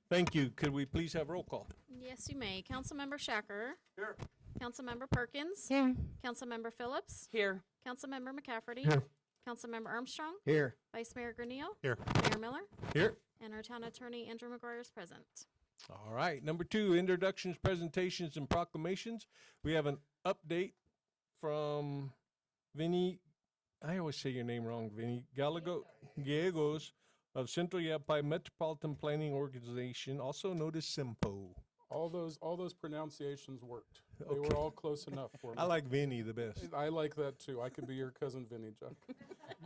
Thank you. Could we please have roll call? Yes, you may. Councilmember Shacker. Here. Councilmember Perkins. Here. Councilmember Phillips. Here. Councilmember McCafferty. Here. Councilmember Armstrong. Here. Vice Mayor Granillo. Here. Mayor Miller. Here. And our town attorney, Andrew McGuire, is present. All right. Number 2, introductions, presentations, and proclamations. We have an update from Vinny. I always say your name wrong, Vinny. Gallegos of Central Yavapai Metropolitan Planning Organization, also known as SIMPO. All those pronunciations worked. They were all close enough for me. I like Vinny the best. I like that too. I could be your cousin Vinny, John.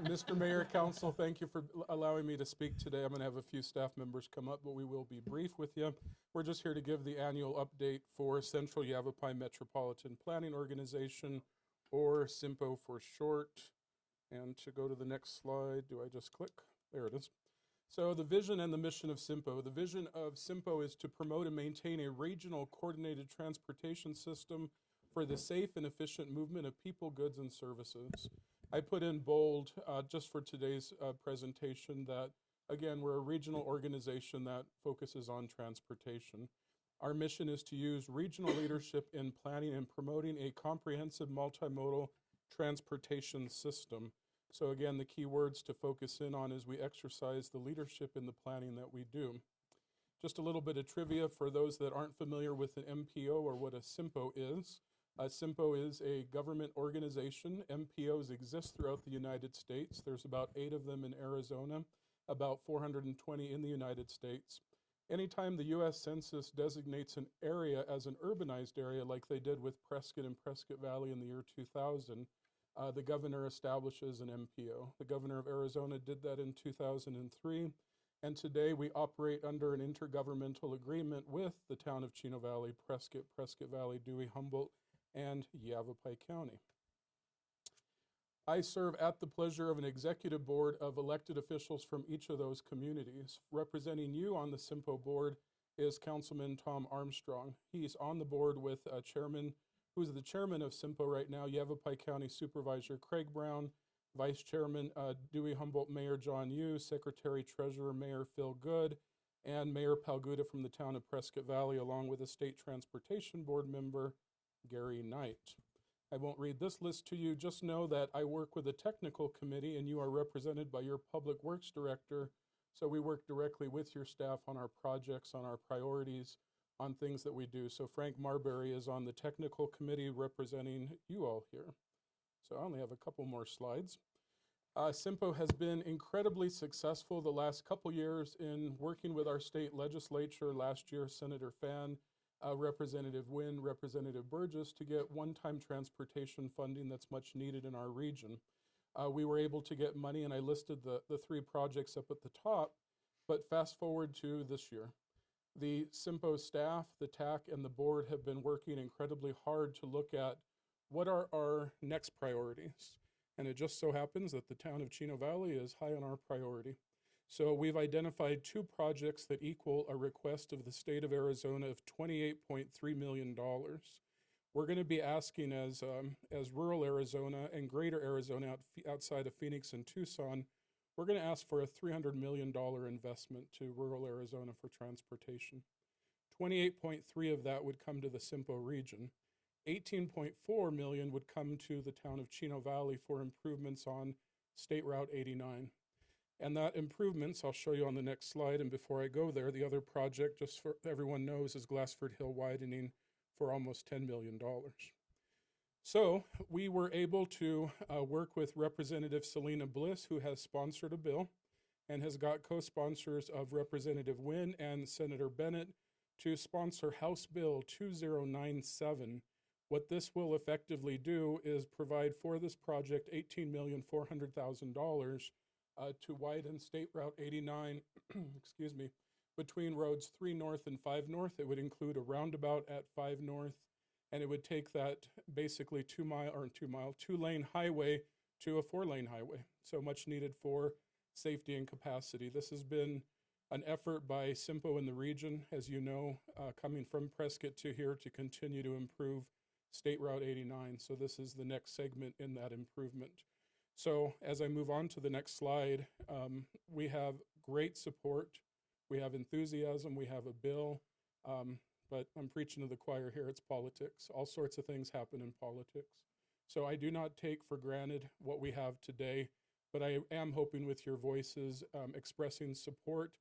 Mr. Mayor, Council, thank you for allowing me to speak today. I'm going to have a few staff members come up, but we will be brief with you. We're just here to give the annual update for Central Yavapai Metropolitan Planning Organization, or SIMPO for short. And to go to the next slide, do I just click? There it is. So the vision and the mission of SIMPO. The vision of SIMPO is to promote and maintain a regional coordinated transportation system for the safe and efficient movement of people, goods, and services. I put in bold, just for today's presentation, that, again, we're a regional organization that focuses on transportation. Our mission is to use regional leadership in planning and promoting a comprehensive multimodal transportation system. So again, the key words to focus in on as we exercise the leadership in the planning that we do. Just a little bit of trivia for those that aren't familiar with an MPO or what a SIMPO is. A SIMPO is a government organization. MPOs exist throughout the United States. There's about 8 of them in Arizona, about 420 in the United States. Anytime the U.S. Census designates an area as an urbanized area, like they did with Prescott and Prescott Valley in the year 2000, the governor establishes an MPO. The governor of Arizona did that in 2003, and today we operate under an intergovernmental agreement with the town of Chino Valley, Prescott, Prescott Valley, Dewey, Humboldt, and Yavapai County. I serve at the pleasure of an executive board of elected officials from each of those communities. Representing you on the SIMPO board is Councilman Tom Armstrong. He's on the board with Chairman who's the chairman of SIMPO right now, Yavapai County Supervisor Craig Brown, Vice Chairman Dewey Humboldt Mayor John Yu, Secretary Treasurer Mayor Phil Good, and Mayor Palguda from the town of Prescott Valley, along with a State Transportation Board member, Gary Knight. I won't read this list to you, just know that I work with a technical committee and you are represented by your Public Works Director, so we work directly with your staff on our projects, on our priorities, on things that we do. So Frank Marbury is on the technical committee representing you all here. So I only have a couple more slides. SIMPO has been incredibly successful the last couple years in working with our state legislature. Last year, Senator Fan, Representative Wynn, Representative Burgess, to get one-time transportation funding that's much needed in our region. We were able to get money, and I listed the 3 projects up at the top, but fast forward to this year. The SIMPO staff, the TAC, and the board have been working incredibly hard to look at what are our next priorities. And it just so happens that the town of Chino Valley is high on our priority. So we've identified 2 projects that equal a request of the state of Arizona of $28.3 million. We're going to be asking as rural Arizona and greater Arizona outside of Phoenix and Tucson, we're going to ask for a $300 million investment to rural Arizona for transportation. 28.3 of that would come to the SIMPO region. 18.4 million would come to the town of Chino Valley for improvements on State Route 89. And that improvements, I'll show you on the next slide, and before I go there, the other project, just for everyone knows, is Glassford Hill widening for almost $10 million. So we were able to work with Representative Selena Bliss, who has sponsored a bill and has got co-sponsors of Representative Wynn and Senator Bennett to sponsor House Bill 2097. What this will effectively do is provide for this project $18,400,000 to widen State Route 89, excuse me, between roads 3 North and 5 North. It would include a roundabout at 5 North, and it would take that basically 2-lane highway to a 4-lane highway. So much needed for safety and capacity. This has been an effort by SIMPO in the region, as you know, coming from Prescott to here to continue to improve State Route 89. So this is the next segment in that improvement. So as I move on to the next slide, we have great support We have enthusiasm, we have a bill, but I'm preaching to the choir here, it's politics. All sorts of things happen in politics. So I do not take for granted what we have today, but I am hoping with your voices expressing support,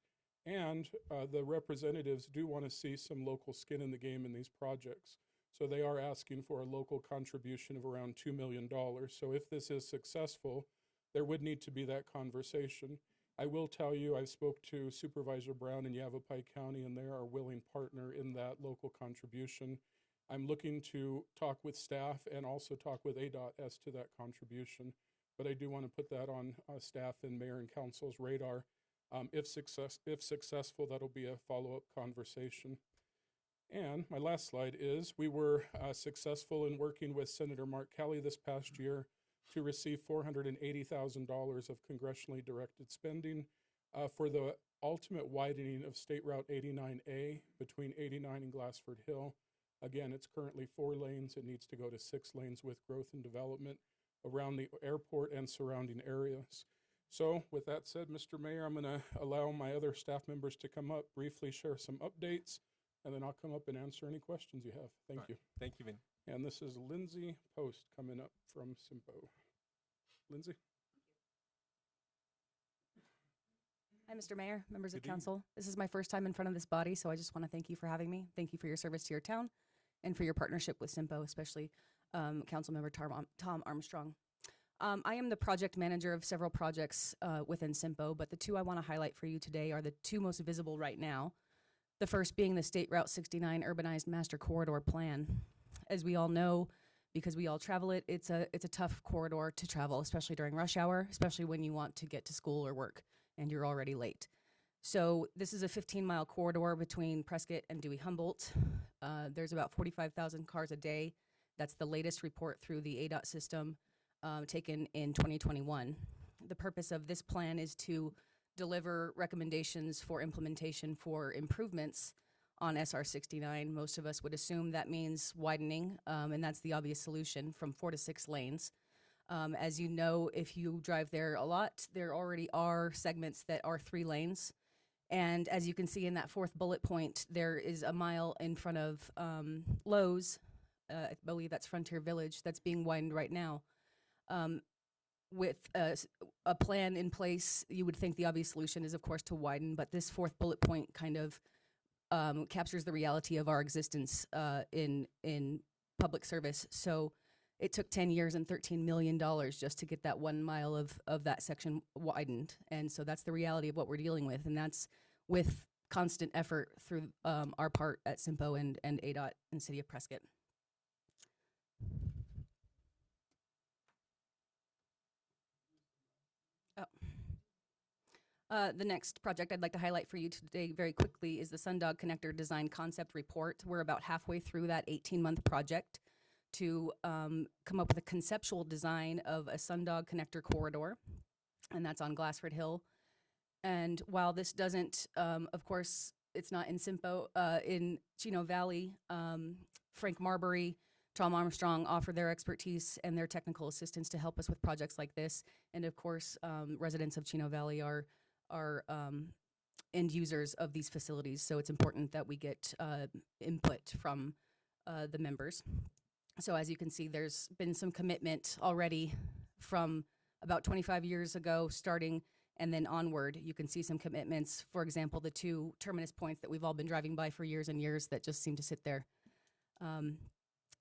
and the representatives do want to see some local skin in the game in these projects. So they are asking for a local contribution of around $2 million. So if this is successful, there would need to be that conversation. I will tell you, I spoke to Supervisor Brown in Yavapai County, and they are a willing partner in that local contribution. I'm looking to talk with staff and also talk with ADOT as to that contribution, but I do want to put that on staff and mayor and council's radar. If successful, that'll be a follow-up conversation. And my last slide is, we were successful in working with Senator Mark Kelly this past year to receive $480,000 of congressionally directed spending for the ultimate widening of State Route 89A between 89 and Glassford Hill. Again, it's currently 4 lanes. It needs to go to 6 lanes with growth and development around the airport and surrounding areas. So with that said, Mr. Mayor, I'm going to allow my other staff members to come up, briefly share some updates, and then I'll come up and answer any questions you have. Thank you. Thank you, Vinny. And this is Lindsay Post coming up from Simpo. Lindsay? Hi, Mr. Mayor, members of Good evening. council. This is my first time in front of this body, so I just want to thank you for having me. Thank you for your service to your town and for your partnership with Simpo, especially Councilmember Tom Armstrong. I am the project manager of several projects within Simpo, but the 2 I want to highlight for you today are the 2 most visible right now. The first being the State Route 69 Urbanized Master Corridor Plan. As we all know, because we all travel it, it's a tough corridor to travel, especially during rush hour, especially when you want to get to school or work and you're already late. So this is a 15-mile corridor between Prescott and Dewey Humboldt. There's about 45,000 cars a day. That's the latest report through the ADOT system taken in 2021. The purpose of this plan is to deliver recommendations for implementation for improvements on SR 69. Most of us would assume that means widening, and that's the obvious solution, from 4 to 6 lanes. As you know, if you drive there a lot, there already are segments that are 3 lanes. And as you can see in that 4th bullet point, there is a mile in front of Lowe's, I believe that's Frontier Village, that's being widened right now. With a plan in place, you would think the obvious solution is, of course, to widen, but this 4th bullet point kind of captures the reality of our existence in public service. So it took 10 years and $13 million just to get that 1 mile of that section widened. And so that's the reality of what we're dealing with. And that's with constant effort through our part at Simpo and ADOT in the city of Prescott. The next project I'd like to highlight for you today very quickly is the Sundog Connector Design Concept Report. We're about halfway through that 18-month project to come up with a conceptual design of a Sundog Connector corridor, and that's on Glassford Hill. And while this doesn't, of course, it's not in Simpo, in Chino Valley, Frank Marbury, Tom Armstrong offer their expertise and their technical assistance to help us with projects like this. And of course, residents of Chino Valley are end users of these facilities, so it's important that we get input from the members. So as you can see, there's been some commitment already from about 25 years ago starting, and then onward. You can see some commitments, for example, the 2 terminus points that we've all been driving by for years and years that just seem to sit there.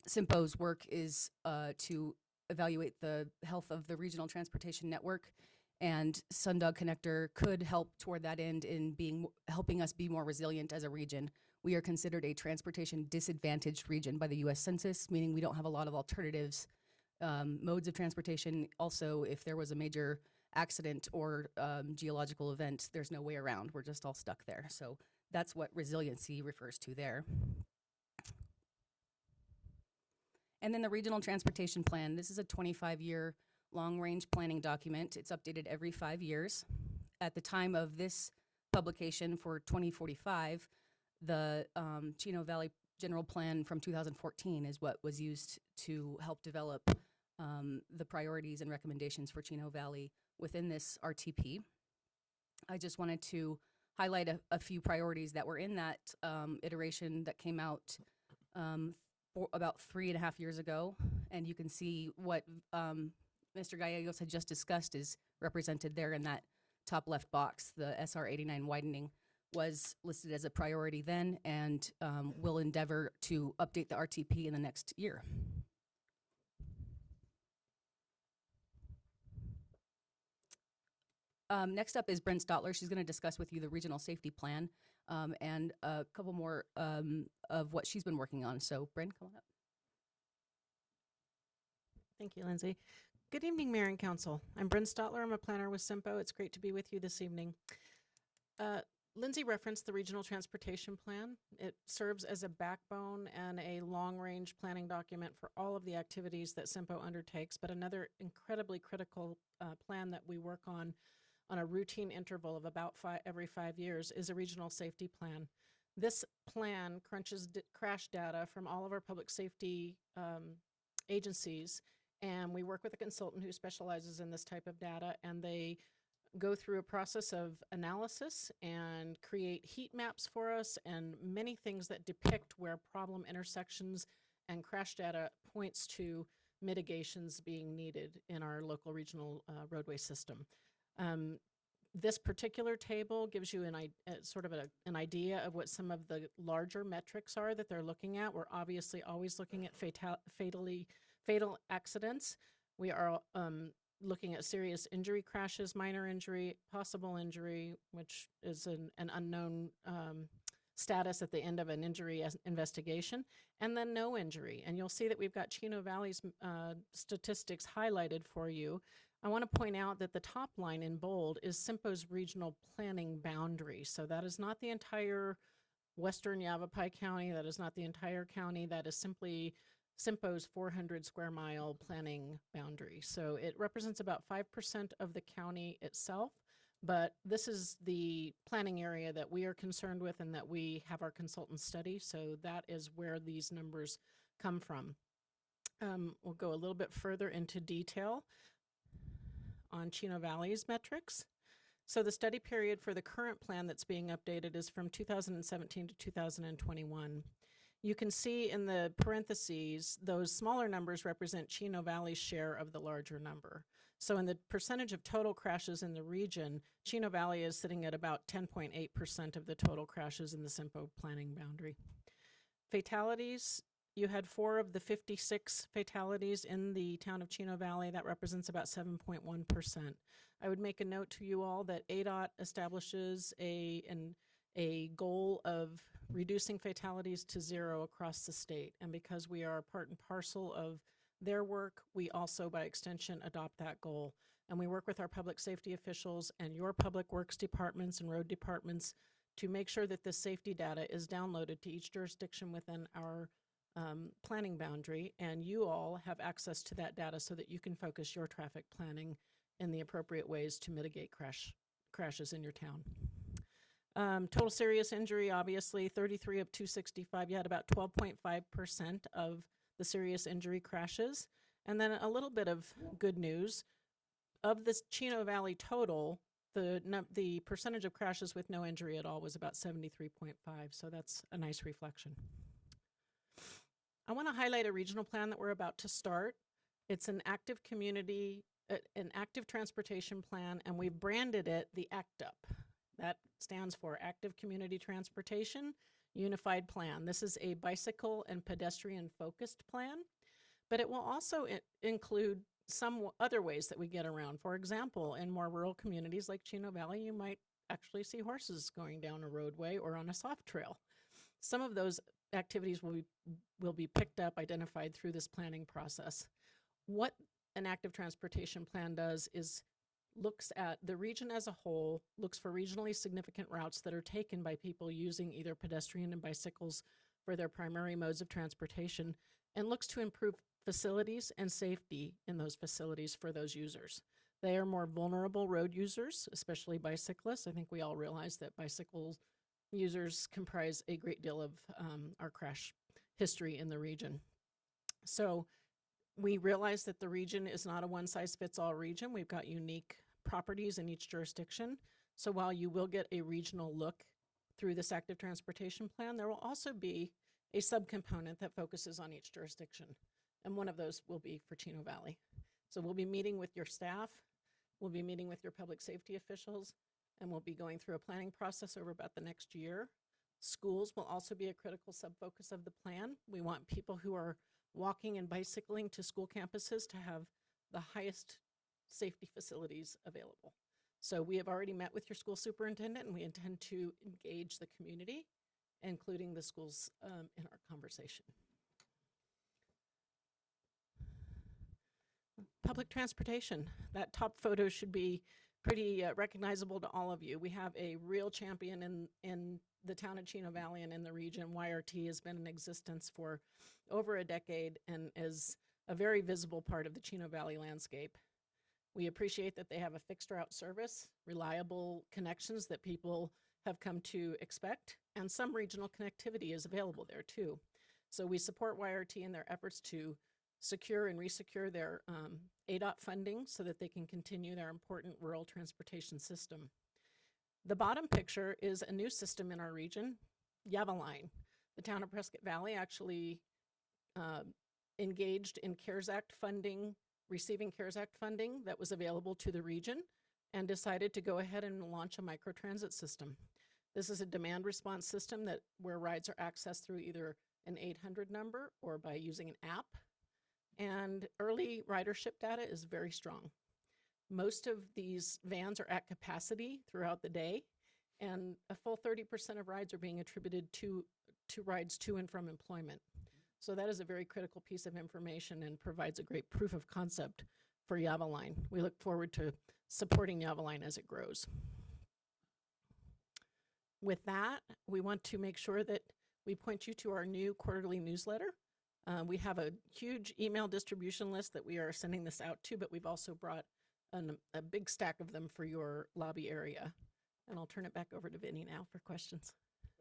Simpo's work is to evaluate the health of the regional transportation network, and Sundog Connector could help toward that end in helping us be more resilient as a region. We are considered a transportation disadvantaged region by the U.S. Census, meaning we don't have a lot of alternatives modes of transportation. Also, if there was a major accident or geological event, there's no way around. We're just all stuck there. So that's what resiliency refers to there. And then the Regional Transportation Plan. This is a 25-year long-range planning document. It's updated every 5 years. At the time of this publication for 2045, the Chino Valley General Plan from 2014 is what was used to help develop the priorities and recommendations for Chino Valley within this RTP. I just wanted to highlight a few priorities that were in that iteration that came out about 3.5 years ago. And you can see what Mr. Gallegos had just discussed is represented there in that top left box. The SR 89 widening was listed as a priority then, and we'll endeavor to update the RTP in the next year. Next up is Brent Stotler. She's going to discuss with you the regional safety plan and a couple more of what she's been working on. So, Brent, come on up. Thank you, Lindsay. Good evening, Mayor and Council. I'm Brent Stotler. I'm a planner with SIMPO. It's great to be with you this evening. Lindsay referenced the Regional Transportation Plan. It serves as a backbone and a long-range planning document for all of the activities that SIMPO undertakes, but another incredibly critical plan that we work on a routine interval of about every 5 years is a regional safety plan. This plan crunches crash data from all of our public safety agencies, and we work with a consultant who specializes in this type of data, and they go through a process of analysis and create heat maps for us and many things that depict where problem intersections and crash data points to mitigations being needed in our local regional roadway system. This particular table gives you an idea of what some of the larger metrics are that they're looking at. We're obviously always looking at fatal accidents. We are looking at serious injury crashes, minor injury, possible injury, which is an unknown status at the end of an injury investigation, and then no injury. And you'll see that we've got Chino Valley's statistics highlighted for you. I want to point out that the top line in bold is SIMPO's regional planning boundary. So that is not the entire western Yavapai County. That is not the entire county. That is simply SIMPO's 400 square mile planning boundary. So it represents about 5% of the county itself, but this is the planning area that we are concerned with and that we have our consultants study. So that is where these numbers come from. We'll go a little bit further into detail on Chino Valley's metrics. So the study period for the current plan that's being updated is from 2017 to 2021. You can see in the parentheses, those smaller numbers represent Chino Valley's share of the larger number. So in the percentage of total crashes in the region, Chino Valley is sitting at about 10.8% of the total crashes in the SIMPO planning boundary. Fatalities, you had 4 of the 56 fatalities in the town of Chino Valley. That represents about 7.1%. I would make a note to you all that ADOT establishes a goal of reducing fatalities to 0 across the state. And because we are part and parcel of their work, we also, by extension, adopt that goal. And we work with our public safety officials and your public works departments and road departments to make sure that this safety data is downloaded to each jurisdiction within our planning boundary, and you all have access to that data so that you can focus your traffic planning in the appropriate ways to mitigate crashes in your town. Total serious injury, obviously, 33 of 265. You had about 12.5% of the serious injury crashes. And then a little bit of good news. Of this Chino Valley total, the percentage of crashes with no injury at all was about 73.5. So that's a nice reflection. I want to highlight a regional plan that we're about to start. It's an active an active transportation plan, and we've branded it the ACT UP. That stands for Active Community Transportation Unified Plan. This is a bicycle and pedestrian focused plan, but it will also include some other ways that we get around. For example, in more rural communities like Chino Valley, you might actually see horses going down a roadway or on a soft trail. Some of those activities will be picked up, identified through this planning process. What an active transportation plan does is looks at the region as a whole, looks for regionally significant routes that are taken by people using either pedestrian and bicycles for their primary modes of transportation, and looks to improve facilities and safety in those facilities for those users. They are more vulnerable road users, especially bicyclists. I think we all realize that bicycle users comprise a great deal of our crash history in the region. So we realize that the region is not a one-size-fits-all region. We've got unique properties in each jurisdiction. So while you will get a regional look through this active transportation plan, there will also be a subcomponent that focuses on each jurisdiction. And one of those will be for Chino Valley. So we'll be meeting with your staff, we'll be meeting with your public safety officials, and we'll be going through a planning process over about the next year. Schools will also be a critical sub-focus of the plan. We want people who are walking and bicycling to school campuses to have the highest safety facilities available. So we have already met with your school superintendent, and we intend to engage the community, including the schools, in our conversation. Public transportation. That top photo should be pretty recognizable to all of you. We have a real champion in the town of Chino Valley and in the region. YRT has been in existence for over a decade and is a very visible part of the Chino Valley landscape. We appreciate that they have a fixed route service, reliable connections that people have come to expect, and some regional connectivity is available there too. So we support YRT in their efforts to secure and resecure their ADOT funding so that they can continue their important rural transportation system. The bottom picture is a new system in our region, Yavaline. The town of Prescott Valley actually engaged in CARES Act funding, receiving CARES Act funding that was available to the region, and decided to go ahead and launch a microtransit system. This is a demand response system where rides are accessed through either an 800 number or by using an app. And early ridership data is very strong. Most of these vans are at capacity throughout the day, and a full 30% of rides are being attributed to rides to and from employment. So that is a very critical piece of information and provides a great proof of concept for Yavaline. We look forward to supporting Yavaline as it grows. With that, we want to make sure that we point you to our new quarterly newsletter. We have a huge email distribution list that we are sending this out to, but we've also brought a big stack of them for your lobby area. And I'll turn it back over to Vinny now for questions.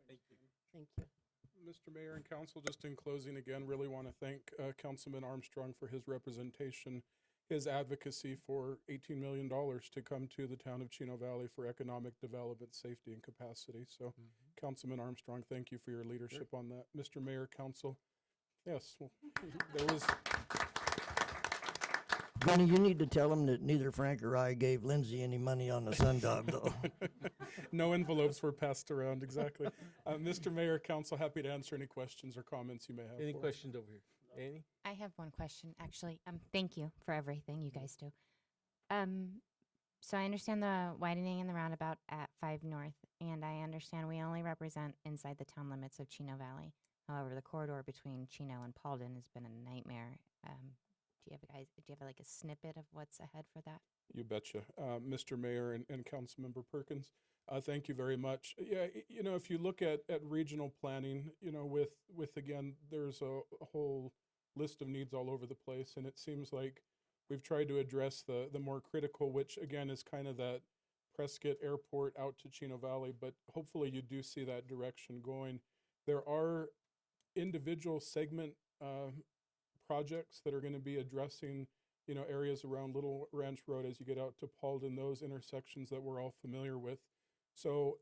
Thank you. Thank you. Mr. Mayor and Council, just in closing again, really want to thank Councilman Armstrong for his representation, his advocacy for $18 million to come to the town of Chino Valley for economic development, safety, and capacity. So, Councilman Armstrong, thank you for your leadership on that. Mr. Mayor, Council, yes, well, there was... Vinny, you need to tell him that neither Frank or I gave Lindsay any money on the Sundog, though. No envelopes were passed around, exactly. Mr. Mayor, Council, happy to answer any questions or comments you may have. Any for us. questions over here? Annie? I have one question, actually. Thank you for everything you guys do. So I understand the widening in the roundabout at 5 North, and I understand we only represent inside the town limits of Chino Valley. However, the corridor between Chino and Paulden has been a nightmare. Do you have like a snippet of what's ahead for that? You betcha. Mr. Mayor and Councilmember Perkins, thank you very much. Yeah, you know, if you look at regional planning, you know, with again, there's a whole list of needs all over the place, and it seems like we've tried to address the more critical, which again is kind of that Prescott Airport out to Chino Valley, but hopefully you do see that direction going. There are individual segment projects that are going to be addressing, you know, areas around Little Ranch Road as you get out to Paulden, those intersections that we're all familiar with. So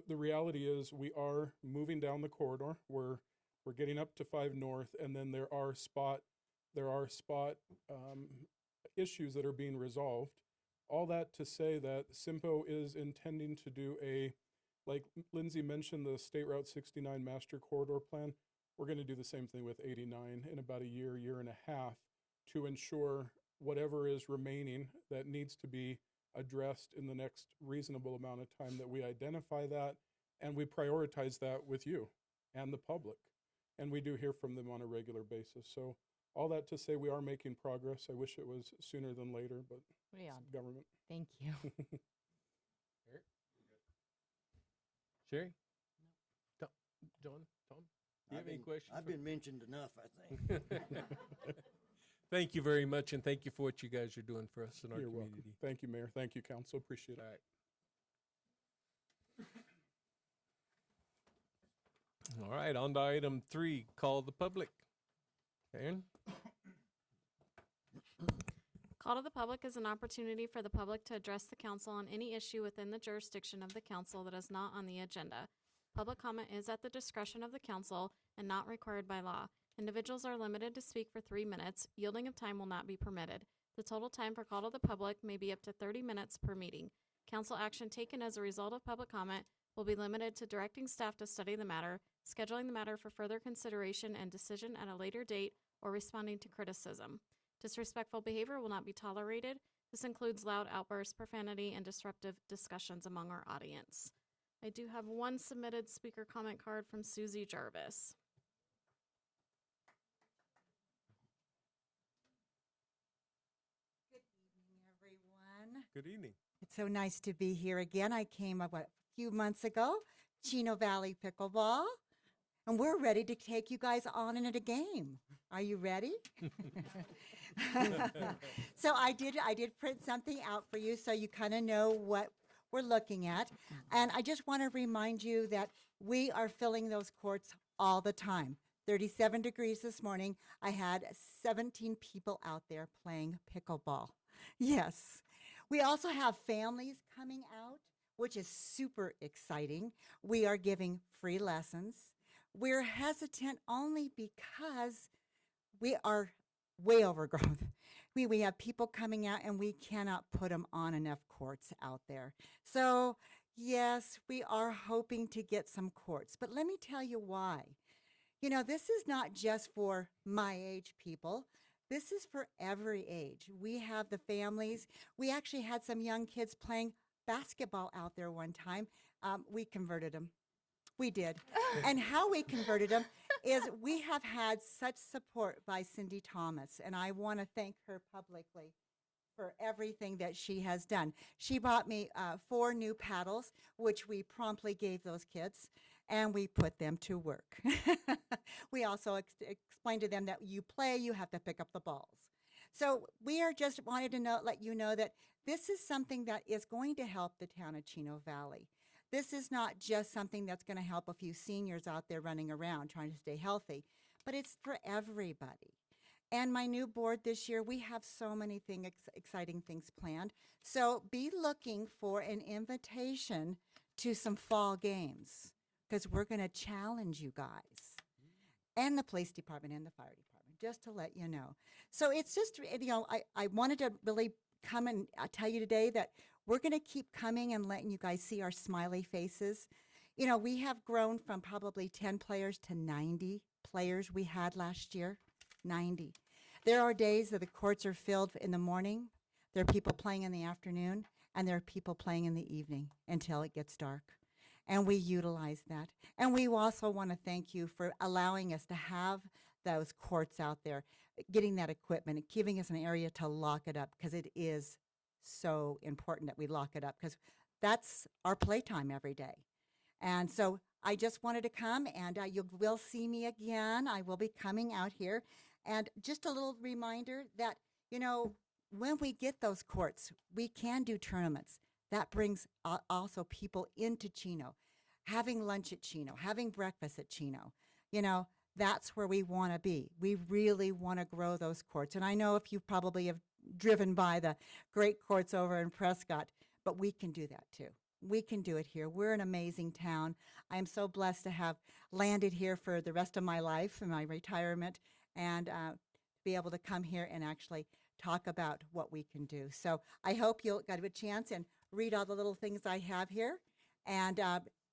the reality is we are moving down the corridor. We're getting up to 5 North, and then there are spot issues that are being resolved. All that to say that SIMPO is intending to do like Lindsay mentioned, the State Route 69 Master Corridor Plan. We're going to do the same thing with 89 in about a year and a half to ensure whatever is remaining that needs to be addressed in the next reasonable amount of time, that we identify that and we prioritize that with you and the public. And we do hear from them on a regular basis. So all that to say we are making progress. I wish it was sooner than later, but Yeah. it's government. Thank you. Sherry? No. John? Tom? Do you have any questions? I've been mentioned enough, I think. Thank you very much, and thank you for what you guys are doing for us in our You're community. welcome. Thank you, Mayor. Thank you, Council. Appreciate it. All right, on to item 3, call the public. Aaron? Call to the public is an opportunity for the public to address the council on any issue within the jurisdiction of the council that is not on the agenda. Public comment is at the discretion of the council and not required by law. Individuals are limited to speak for 3 minutes. Yielding of time will not be permitted. The total time for call to the public may be up to 30 minutes per meeting. Council action taken as a result of public comment will be limited to directing staff to study the matter, scheduling the matter for further consideration and decision at a later date, or responding to criticism. Disrespectful behavior will not be tolerated. This includes loud outbursts, profanity, and disruptive discussions among our audience. I do have one submitted speaker comment card from Susie Jarvis. Good evening, everyone. Good evening. It's so nice to be here again. I came a few months ago, Chino Valley Pickleball, and we're ready to take you guys on into a game. Are you ready? So I did print something out for you so you kind of know what we're looking at. And I just want to remind you that we are filling those courts all the time. 37 degrees this morning. I had 17 people out there playing pickleball. Yes. We also have families coming out, which is super exciting. We are giving free lessons. We're hesitant only because we are way overgrown. We have people coming out and we cannot put them on enough courts out there. So yes, we are hoping to get some courts, but let me tell you why. You know, this is not just for my age people. This is for every age. We have the families. We actually had some young kids playing basketball out there one time. We converted them. We did. And how we converted them is we have had such support by Cindy Thomas, and I want to thank her publicly for everything that she has done. She bought me 4 new paddles, which we promptly gave those kids, and we put them to work. We also explained to them that you play, you have to pick up the balls. So we are just wanted to let you know that this is something that is going to help the town of Chino Valley. This is not just something that's going to help a few seniors out there running around trying to stay healthy, but it's for everybody. And my new board this year, we have so many exciting things planned. So be looking for an invitation to some fall games because we're going to challenge you guys and the police department and the fire department, just to let you know. So it's just, you know, I wanted to really come and tell you today that we're going to keep coming and letting you guys see our smiley faces. You know, we have grown from probably 10 players to 90 players we had last year. 90. There are days that the courts are filled in the morning, there are people playing in the afternoon, and there are people playing in the evening until it gets dark. And we utilize that. And we also want to thank you for allowing us to have those courts out there, getting that equipment, and giving us an area to lock it up, because it is so important that we lock it up, because that's our playtime every day. And so I just wanted to come, and you will see me again. I will be coming out here. And just a little reminder that, you know, when we get those courts, we can do tournaments. That brings also people into Chino, having lunch at Chino, having breakfast at Chino. You know, that's where we want to be. We really want to grow those courts. And I know if you probably have driven by the great courts over in Prescott, but we can do that too. We can do it here. We're an amazing town. I am so blessed to have landed here for the rest of my life and my retirement, and be able to come here and actually talk about what we can do. So I hope you'll get a chance and read all the little things I have here, and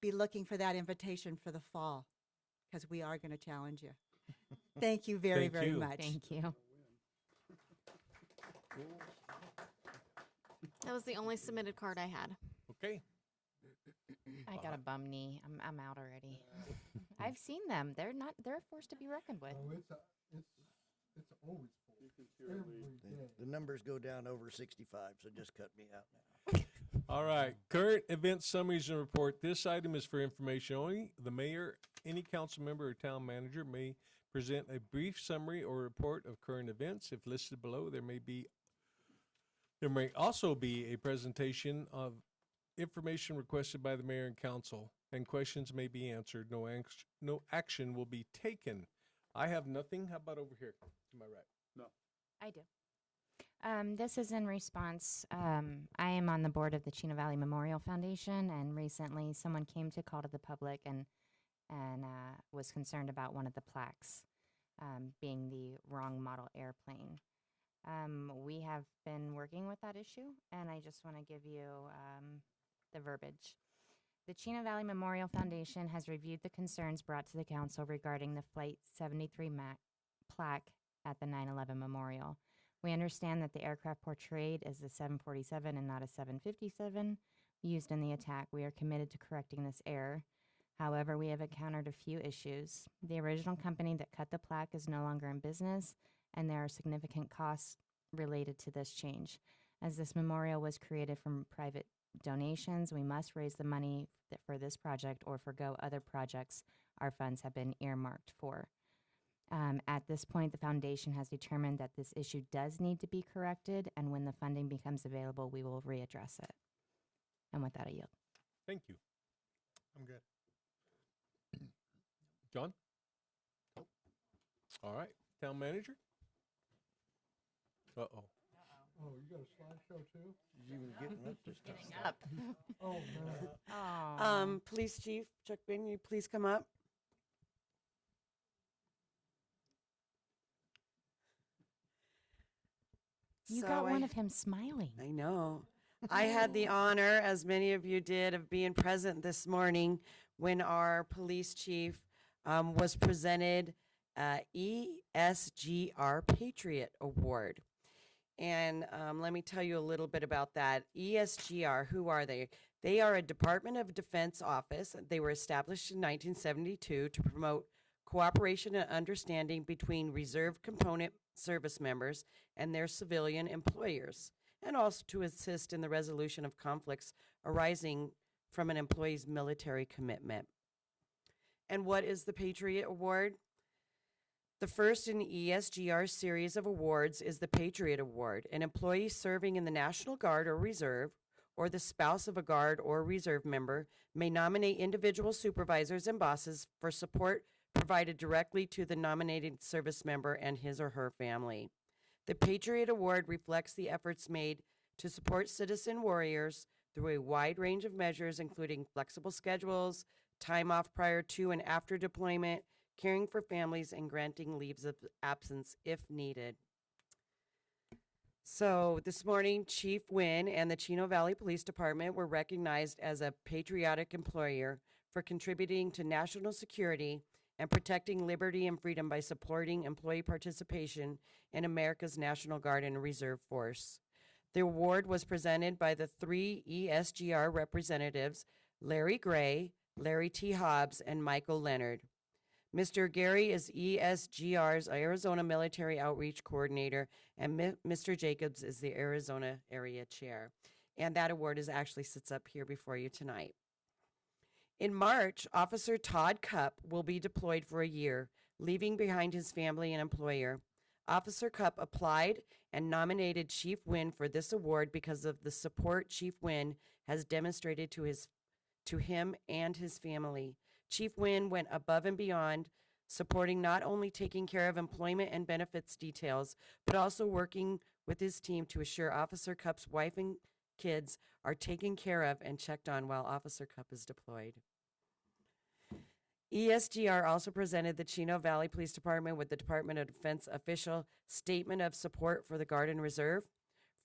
be looking for that invitation for the fall, because we are going to challenge you. Thank you very, Thank very you. much. Thank you. That was the only submitted card I had. Okay. I got a bum knee. I'm out already. I've seen them. They're a force to be reckoned with. It's always full. Every day. The numbers go down over 65, so just cut me out now. All right. Current event summaries and report. This item is for information only. The mayor, any council member or town manager may present a brief summary or report of current events. If listed below, there may also be a presentation of information requested by the mayor and council, and questions may be answered. No action will be taken. I have nothing. How about over here to my right? I do. This is in response. I am on the board of the Chino Valley Memorial Foundation, and recently someone came to call to the public and was concerned about one of the plaques being the wrong model airplane. We have been working with that issue, and I just want to give you the verbiage. The Chino Valley Memorial Foundation has reviewed the concerns brought to the council regarding the Flight 73 plaque at the 9/11 Memorial. We understand that the aircraft portrayed is a 747 and not a 757 used in the attack. We are committed to correcting this error. However, we have encountered a few issues. The original company that cut the plaque is no longer in business, and there are significant costs related to this change. As this memorial was created from private donations, we must raise the money for this project or forgo other projects our funds have been earmarked for. At this point, the foundation has determined that this issue does need to be corrected, and when the funding becomes available, we will readdress it. And with that, I yield. Thank you. I'm good. John? All right. Town manager? Uh-oh. Oh, you got a slideshow too? She's even getting up this time. Oh, man. Oh. Police Chief Chuck Bin, you please come up. You So got one I- of him smiling. I know. I had the honor, as many of you did, of being present this morning when our police chief was presented ESGR Patriot Award. And let me tell you a little bit about that. ESGR, who are they? They are a Department of Defense office. They were established in 1972 to promote cooperation and understanding between reserve component service members and their civilian employers, and also to assist in the resolution of conflicts arising from an employee's military commitment. And what is the Patriot Award? The first in ESGR series of awards is the Patriot Award. An employee serving in the National Guard or Reserve, or the spouse of a Guard or Reserve member, may nominate individual supervisors and bosses for support provided directly to the nominated service member and his or her family. The Patriot Award reflects the efforts made to support citizen warriors through a wide range of measures, including flexible schedules, time off prior to and after deployment, caring for families, and granting leaves of absence if needed. So this morning, Chief Wynn and the Chino Valley Police Department were recognized as a patriotic employer for contributing to national security and protecting liberty and freedom by supporting employee participation in America's National Guard and Reserve Force. The award was presented by the 3 ESGR representatives, Larry Gray, Larry T. Hobbs, and Michael Leonard. Mr. Gary is ESGR's Arizona Military Outreach Coordinator, and Mr. Jacobs is the Arizona Area Chair. And that award actually sits up here before you tonight. In March, Officer Todd Cupp will be deployed for a year, leaving behind his family and employer. Officer Cupp applied and nominated Chief Wynn for this award because of the support Chief Wynn has demonstrated to him and his family. Chief Wynn went above and beyond, supporting not only taking care of employment and benefits details, but also working with his team to assure Officer Cupp's wife and kids are taken care of and checked on while Officer Cupp is deployed. ESGR also presented the Chino Valley Police Department with the Department of Defense official statement of support for the Guard and Reserve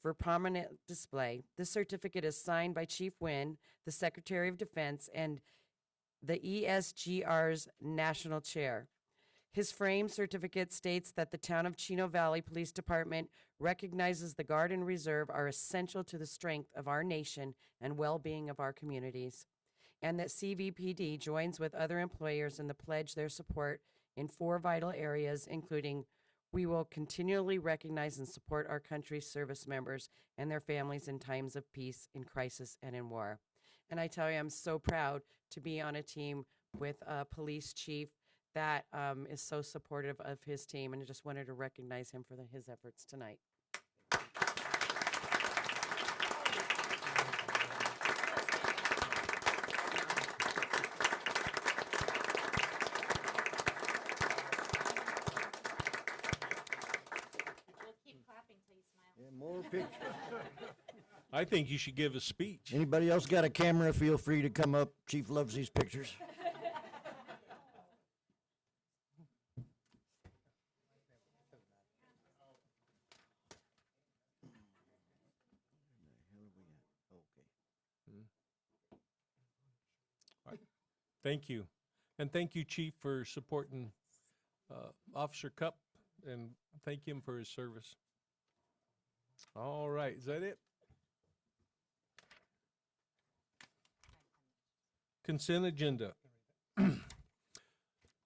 for prominent display. This certificate is signed by Chief Wynn, the Secretary of Defense, and the ESGR's National Chair. His frame certificate states that the Town of Chino Valley Police Department recognizes the Guard and Reserve are essential to the strength of our nation and well-being of our communities, and that CVPD joins with other employers in the pledge their support in 4 vital areas, including we will continually recognize and support our country's service members and their families in times of peace, in crisis, and in war. And I tell you, I'm so proud to be on a team with a police chief that is so supportive of his team, and I just wanted to recognize him for his efforts tonight. We'll keep clapping till you smile. Yeah, more I think you should give a speech. Anybody else got a camera? Feel free to come up. Chief loves these pictures. Thank you. And thank you, Chief, for supporting Officer Cup, and thank him for his service. All right, is that it? Consent agenda.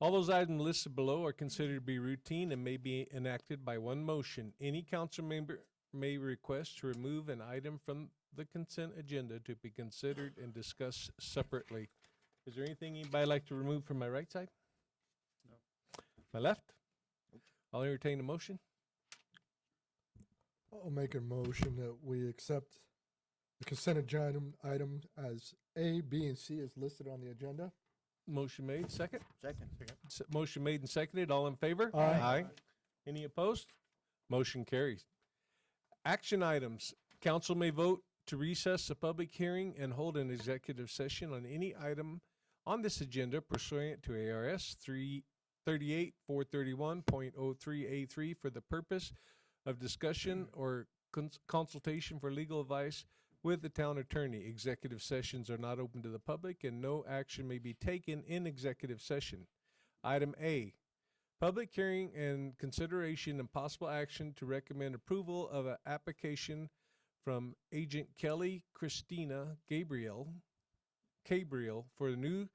All those items listed below are considered to be routine and may be enacted by one motion. Any council member may request to remove an item from the consent agenda to be considered and discussed separately. Is there anything anybody like to remove from my right side? No. My left? I'll entertain a motion. I'll make a motion that we accept the consent agenda item as A, B, and C is listed on the agenda. Motion made, second. Second. Motion made and seconded. All in favor? Aye. Any opposed? Motion carries. Action items. Council may vote to recess the public hearing and hold an executive session on any item on this agenda pursuant to ARS 338-431.03A3 for the purpose of discussion or consultation for legal advice with the town attorney. Executive sessions are not open to the public and no action may be taken in executive session. Item A, public hearing and consideration and possible action to recommend approval of an application from Agent Kelly Christina Gabriel for the new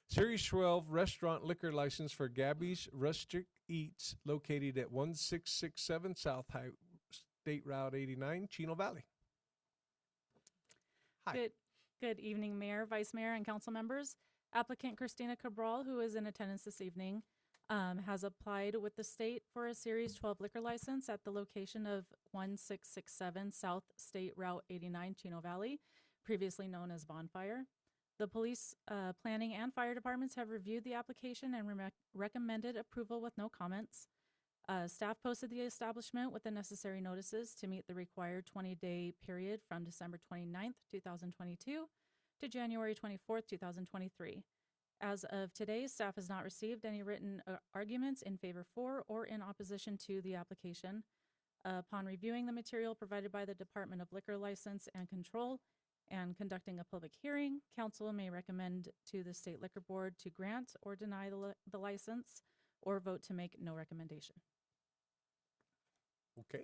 Series 12 restaurant liquor license for Gabby's Rustic Eats located at 1667 South State Route 89, Chino Valley. Hi. Good evening, Mayor, Vice Mayor, and council members. Applicant Christina Cabral, who is in attendance this evening, has applied with the state for a Series 12 liquor license at the location of 1667 South State Route 89, Chino Valley, previously known as Bonfire. The police, planning, and fire departments have reviewed the application and recommended approval with no comments. Staff posted the establishment with the necessary notices to meet the required 20-day period from December 29th, 2022 to January 24th, 2023. As of today, staff has not received any written arguments in favor for or in opposition to the application. Upon reviewing the material provided by the Department of Liquor License and Control and conducting a public hearing, council may recommend to the State Liquor Board to grant or deny the license or vote to make no recommendation. Okay.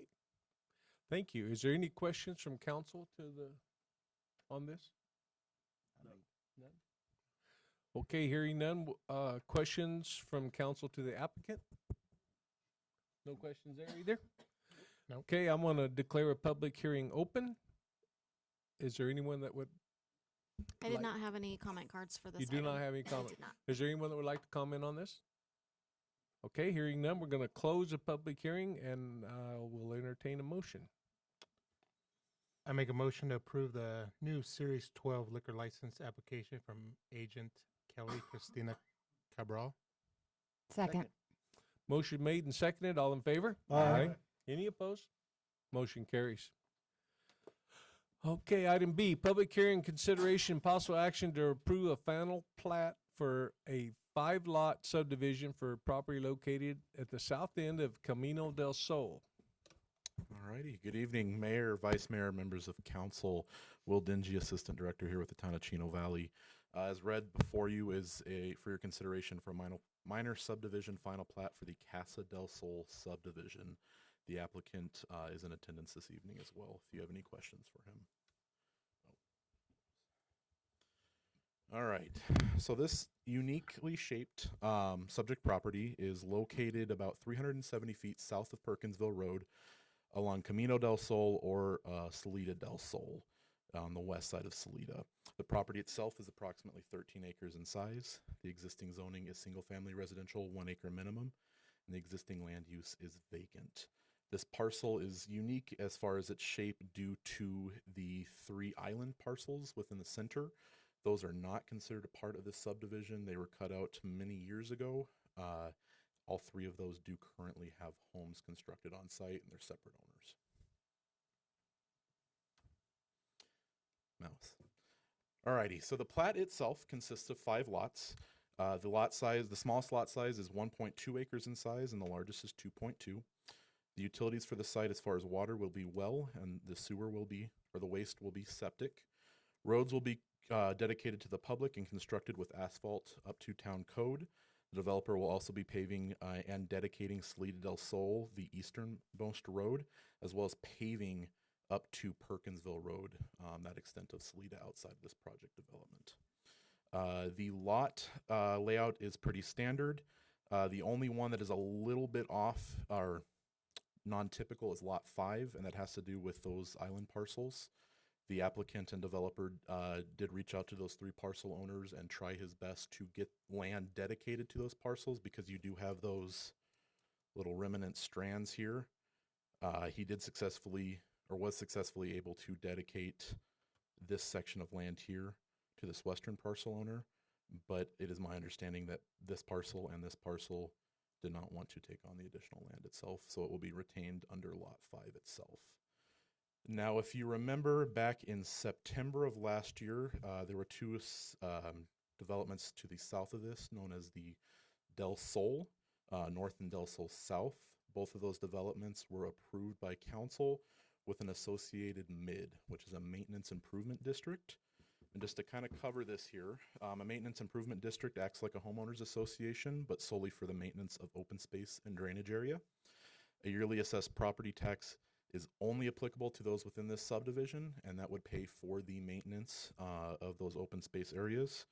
Thank you. Is there any questions from council on this? None. Okay, hearing none. Questions from council to the applicant? No questions there either? No. Okay, I'm going to declare a public hearing open. Is there anyone that would? I did not have any comment cards for this You do item. not have any comment? I did not. Is there anyone that would like to comment on this? Okay, hearing none, we're going to close the public hearing and we'll entertain a motion. I make a motion to approve the new Series 12 liquor license application from Agent Kelly Christina Cabral. Second. Motion made and seconded. All in favor? Aye. Any opposed? Motion carries. Okay, item B, public hearing consideration possible action to approve a final plat for a 5-lot subdivision for property located at the south end of Camino del Sol. All righty. Good evening, Mayor, Vice Mayor, members of council. Will Dingy, Assistant Director here with the town of Chino Valley. As read before you is for your consideration for a minor subdivision final plat for the Casa del Sol subdivision. The applicant is in attendance this evening as well, if you have any questions for him. All right, so this uniquely shaped subject property is located about 370 feet south of Perkinsville Road along Camino del Sol or Salida del Sol on the west side of Salida. The property itself is approximately 13 acres in size. The existing zoning is single-family residential, 1 acre minimum, and the existing land use is vacant. This parcel is unique as far as its shape due to the 3 island parcels within the center. Those are not considered a part of this subdivision. They were cut out many years ago. All 3 of those do currently have homes constructed on site and they're separate owners. Mouse. Alrighty, so the plat itself consists of 5 lots. The lot size, the smallest lot size is 1.2 acres in size, and the largest is 2.2. The utilities for the site, as far as water, will be well, and the sewer will be, or the waste will be septic. Roads will be dedicated to the public and constructed with asphalt up to town code. The developer will also be paving and dedicating Salida del Sol, the easternmost road, as well as paving up to Perkinsville Road, that extent of Salida outside of this project development. The lot layout is pretty standard. The only one that is a little bit off or non-typical is lot 5, and that has to do with those island parcels. The applicant and developer did reach out to those 3 parcel owners and try his best to get land dedicated to those parcels, because you do have those little remnant strands here. He did successfully, or was successfully able to dedicate this section of land here to this western parcel owner, but it is my understanding that this parcel and this parcel did not want to take on the additional land itself, so it will be retained under Lot 5 itself. Now, if you remember back in September of last year, there were 2 developments to the south of this, known as the Del Sol North and Del Sol South. Both of those developments were approved by council with an associated MID, which is a maintenance improvement district. And just to kind of cover this here, a maintenance improvement district acts like a homeowners association, but solely for the maintenance of open space and drainage area. A yearly assessed property tax is only applicable to those within this subdivision, and that would pay for the maintenance of those open space areas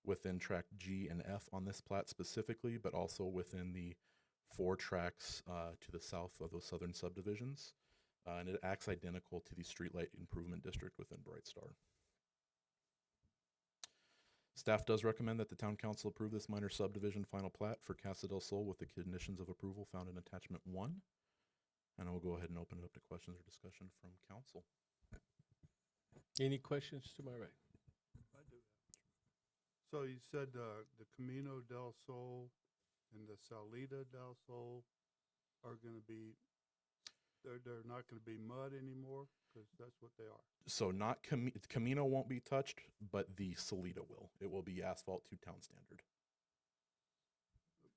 within tract G and F on this plat specifically, but also within the 4 tracts to the south of those southern subdivisions. And it acts identical to the streetlight improvement district within Bright Star. Staff does recommend that the town council approve this minor subdivision final plat for Casa del Sol with the conditions of approval found in attachment 1. And I will go ahead and open it up to questions or discussion from council. Any questions to my right? I do. So you said the Camino del Sol and the Salida del Sol are going to be, they're not going to be mud anymore, because that's what they are. So not Camino won't be touched, but the Salida will. It will be asphalt to town standard.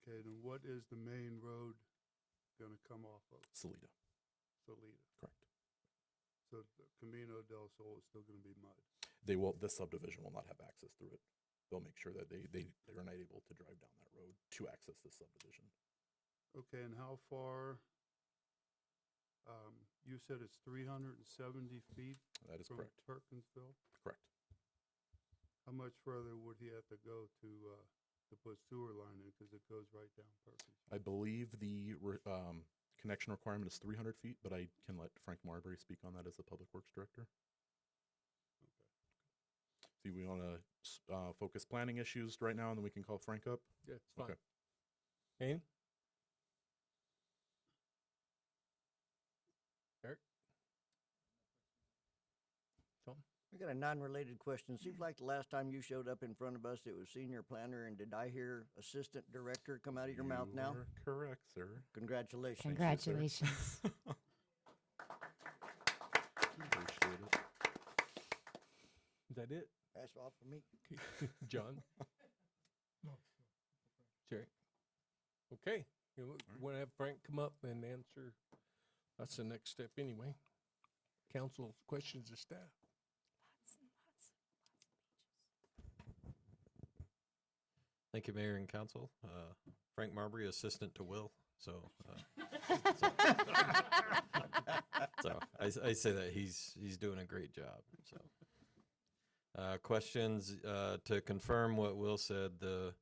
Okay, then what is the main road going to come off of? Salida. Salida. Correct. So the Camino del Sol is still going to be mud. They will. This subdivision will not have access through it. They'll make sure that they are not able to drive down that road to access this subdivision. Okay, and how far? You said it's 370 feet. That is from correct. Perkinsville. Correct. How much further would he have to go to put sewer line in, because it goes right down Perkinsville? I believe the connection requirement is 300 feet, but I can let Frank Marbury speak on that as the Public Works Director. Okay. See, we want to focus planning issues right now, and then we can call Frank up. Yeah, it's fine. Okay. Annie? Eric? Tom? I got a non-related question. Seems like the last time you showed up in front of us, it was senior planner, and did I hear assistant director come out of your mouth now? You're correct, sir. Congratulations. Congratulations. Appreciate it. Is that it? That's all for me. Okay. John? Jerry? Okay. You want to have Frank come up and answer? That's the next step anyway. Council questions of staff. Thank you, Mayor and Council. Frank Marbury, assistant to Will. So I say that he's doing a great job. So questions to confirm what Will said. The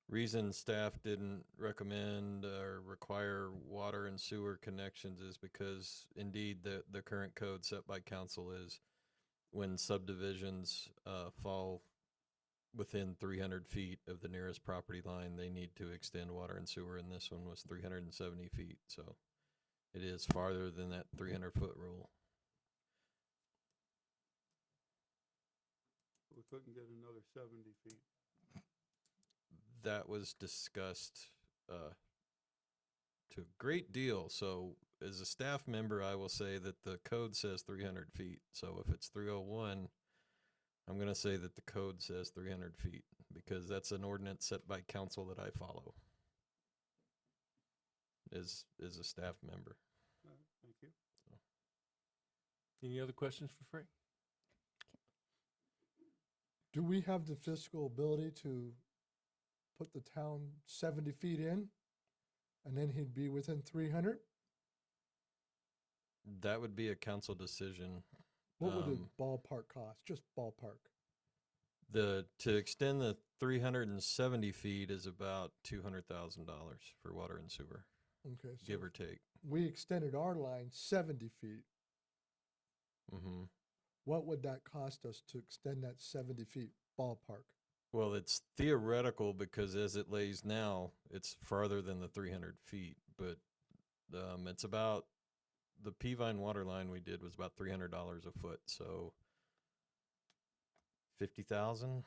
reason staff didn't recommend or require water and sewer connections is because indeed the current code set by council is when subdivisions fall within 300 feet of the nearest property line, they need to extend water and sewer, and this one was 370 feet, so it is farther than that 300-foot rule. We couldn't get another 70 feet. That was discussed to a great deal, so as a staff member, I will say that the code says 300 feet, so if it's 301, I'm going to say that the code says 300 feet because that's an ordinance set by council that I follow as a staff member. Thank you. Any other questions for Frank? Do we have the fiscal ability to put the town 70 feet in and then he'd be within 300? That would be a council decision. What would a ballpark cost? Just ballpark. To extend the 370 feet is about $200,000 for water and sewer, Okay. So give or take. we extended our line 70 feet. Mm-hmm. What would that cost us to extend that 70 feet ballpark? Well, it's theoretical because as it lays now, it's farther than the 300 feet, but it's about the Peavine water line we did was about $300 a foot, so 50,000.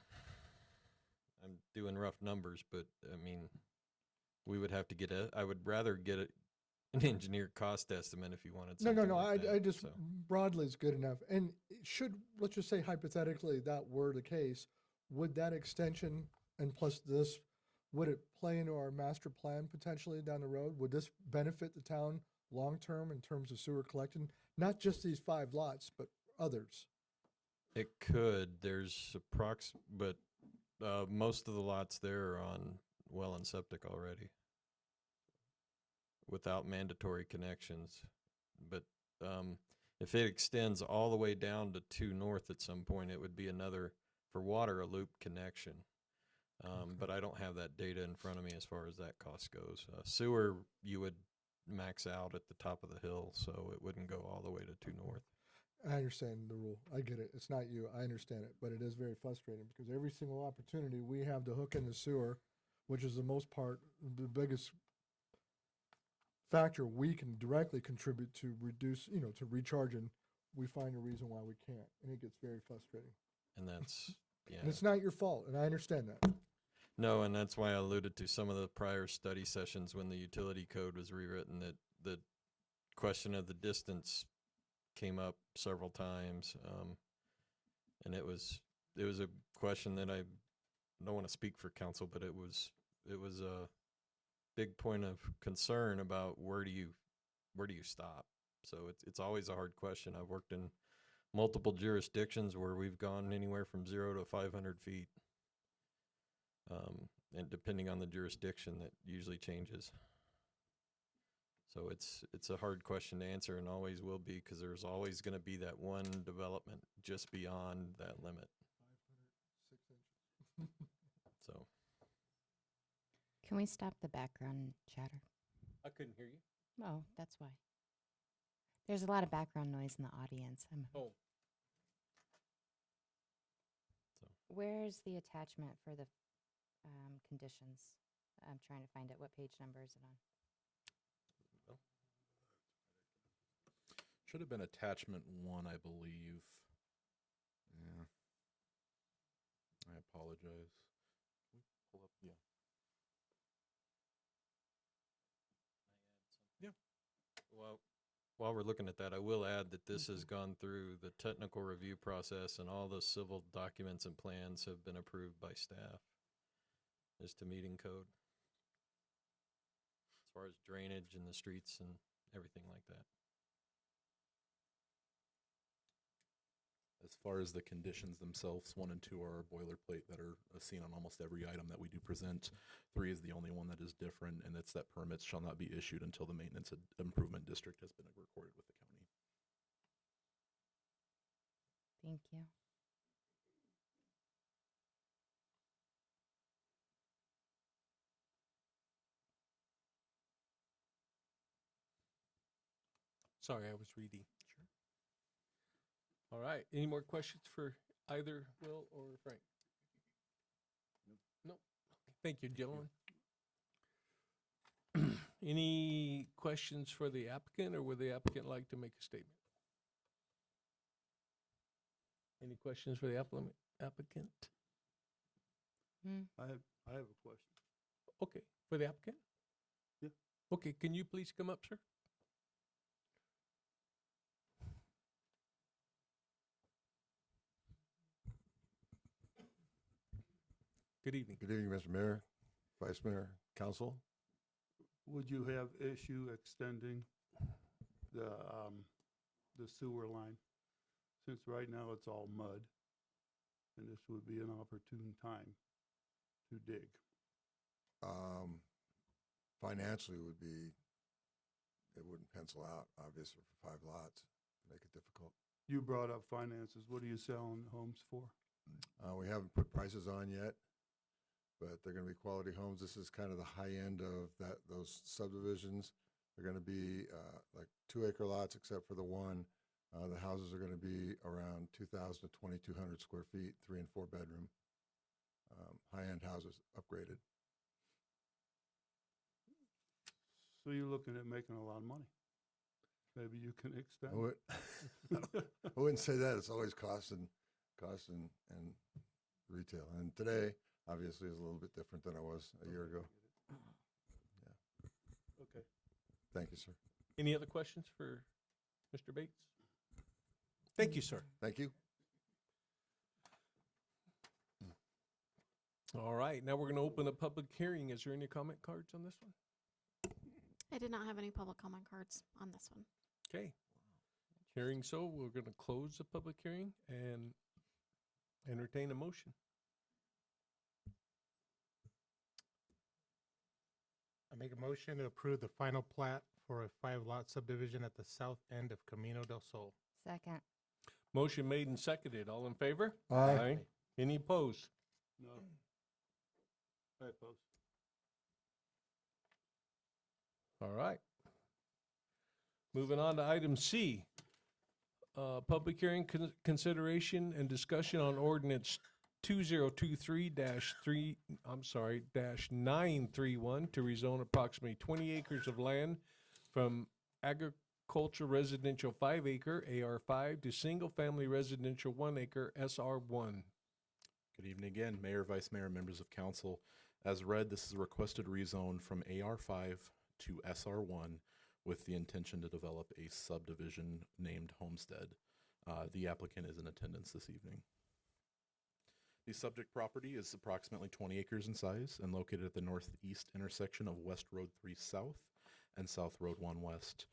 I'm doing rough numbers, but I mean, we would have to get I would rather get an engineer cost estimate if you wanted No, something. no, no. like that, I just so. broadly is good enough. And should, let's just say hypothetically that were the case, would that extension and plus this, would it play into our master plan potentially down the road? Would this benefit the town long-term in terms of sewer collection? Not just these 5 lots, but others. It could. There's but most of the lots there are on well and septic already without mandatory connections. But if it extends all the way down to 2 North at some point, it would be another, for water, a loop connection. But I don't have that data in front of me as far as that cost goes. Sewer, you would max out at the top of the hill, so it wouldn't go all the way to 2 North. I understand the rule. I get it. It's not you. I understand it. But it is very frustrating because every single opportunity we have to hook in the sewer, which is the most part, the biggest factor we can directly contribute to reduce, to recharging, we find a reason why we can't. And it gets very frustrating. And that's, yeah. And it's not your fault. And I understand that. No, and that's why I alluded to some of the prior study sessions when the utility code was rewritten, that the question of the distance came up several times. And it was a question that I don't want to speak for council, but it was a big point of concern about where do you stop? So it's always a hard question. I've worked in multiple jurisdictions where we've gone anywhere from 0 to 500 feet. And depending on the jurisdiction, that usually changes. So it's a hard question to answer and always will be because there's always going to be that one development just beyond that limit. 506 inches. So Can we stop the background chatter? I couldn't hear you. Oh, that's why. There's a lot of background noise in the audience. Oh. Where's the attachment for the conditions? I'm trying to find it. What page number is it on? Should have been attachment 1, I believe. Yeah. I apologize. Can we pull up? Yeah. Yeah. Well, while we're looking at that, I will add that this has gone through the technical review process and all the civil documents and plans have been approved by staff as to meeting code. As far as drainage in the streets and everything like that. As far as the conditions themselves, 1 and 2 are boilerplate that are seen on almost every item that we do present. 3 is the only one that is different, and it's that permits shall not be issued until the maintenance improvement district has been recorded with the county. Thank you. Sorry, I was reading. Sure. All right. Any more questions for either Will or Frank? No. Thank you, gentlemen. Any questions for the applicant, or would the applicant like to make a statement? Any questions for the applicant? I have a question. Okay, for the applicant? Yeah. Okay, can you please come up, sir? Good evening. Good evening, Mr. Mayor, Vice Mayor, Council. Would you have issue extending the sewer line? Since right now it's all mud, and this would be an opportune time to dig. Financially would be, it wouldn't pencil out, obviously, for 5 lots, make it difficult. You brought up finances. What are you selling homes for? We haven't put prices on yet, but they're going to be quality homes. This is kind of the high end of those subdivisions. They're going to be like 2-acre lots, except for the one. The houses are going to be around 2,000 to 2,200 square feet, 3 and 4 bedroom. High-end houses, upgraded. So you're looking at making a lot of money. Maybe you can extend. I wouldn't say that. It's always cost and retail. And today, obviously, is a little bit different than it was a year ago. Yeah. Okay. Thank you, sir. Any other questions for Mr. Bates? Thank you, sir. Thank you. All right, now we're going to open a public hearing. Is there any comment cards on this one? I did not have any public comment cards on this one. Okay. Hearing so, we're going to close the public hearing and entertain a motion. I make a motion to approve the final plat for a 5-lot subdivision at the south end of Camino del Sol. Second. Motion made and seconded. All in favor? Aye. Any opposed? No. I oppose. All right. Moving on to item C. Public hearing consideration and discussion on ordinance 2023-931 to rezone approximately 20 acres of land from agriculture residential 5-acre AR5 to single-family residential 1-acre SR1. Good evening again, Mayor, Vice Mayor, members of council. As read, this is a requested rezone from AR5 to SR1 with the intention to develop a subdivision named Homestead. The applicant is in attendance this evening. The subject property is approximately 20 acres in size and located at the northeast intersection of West Road 3 South and South Road 1 West.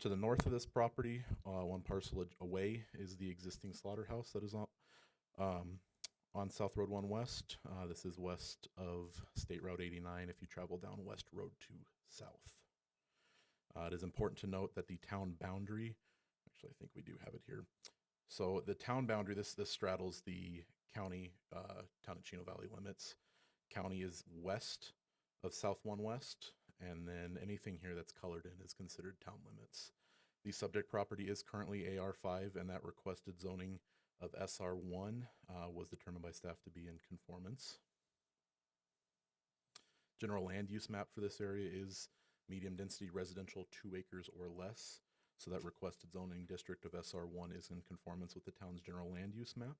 To the north of this property, one parcel away, is the existing slaughterhouse that is on South Road 1 West. This is west of State Route 89 if you travel down West Road 2 South. It is important to note that the town boundary, actually I think we do have it here. So the town boundary, this straddles the county, town of Chino Valley limits. County is west of South 1 West, and then anything here that's colored in is considered town limits. The subject property is currently AR5, and that requested zoning of SR1 was determined by staff to be in conformance. General land use map for this area is medium density residential 2 acres or less. So that requested zoning district of SR1 is in conformance with the town's general land use map.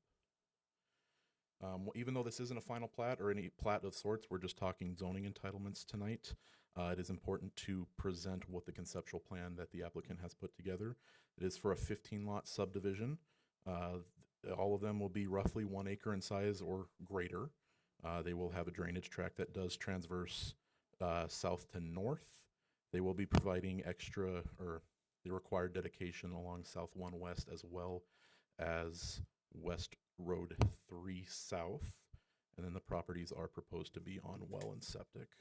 Even though this isn't a final plat or any plat of sorts, we're just talking zoning entitlements tonight. It is important to present what the conceptual plan that the applicant has put together. It is for a 15-lot subdivision. All of them will be roughly 1 acre in size or greater. They will have a drainage tract that does transverse south to north. They will be providing extra or the required dedication along South 1 West as well as West Road 3 South. And then the properties are proposed to be on well and septic.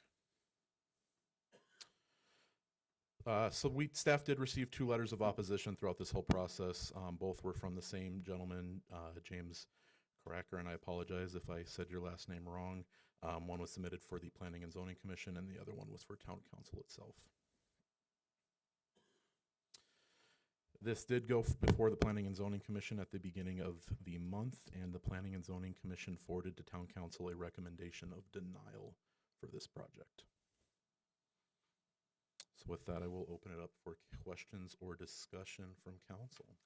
So staff did receive 2 letters of opposition throughout this whole process. Both were from the same gentleman, James Cracker, and I apologize if I said your last name wrong. One was submitted for the Planning and Zoning Commission, and the other one was for Town Council itself. This did go before the Planning and Zoning Commission at the beginning of the month, and the Planning and Zoning Commission forwarded to Town Council a recommendation of denial for this project. So with that, I will open it up for questions or discussion from council.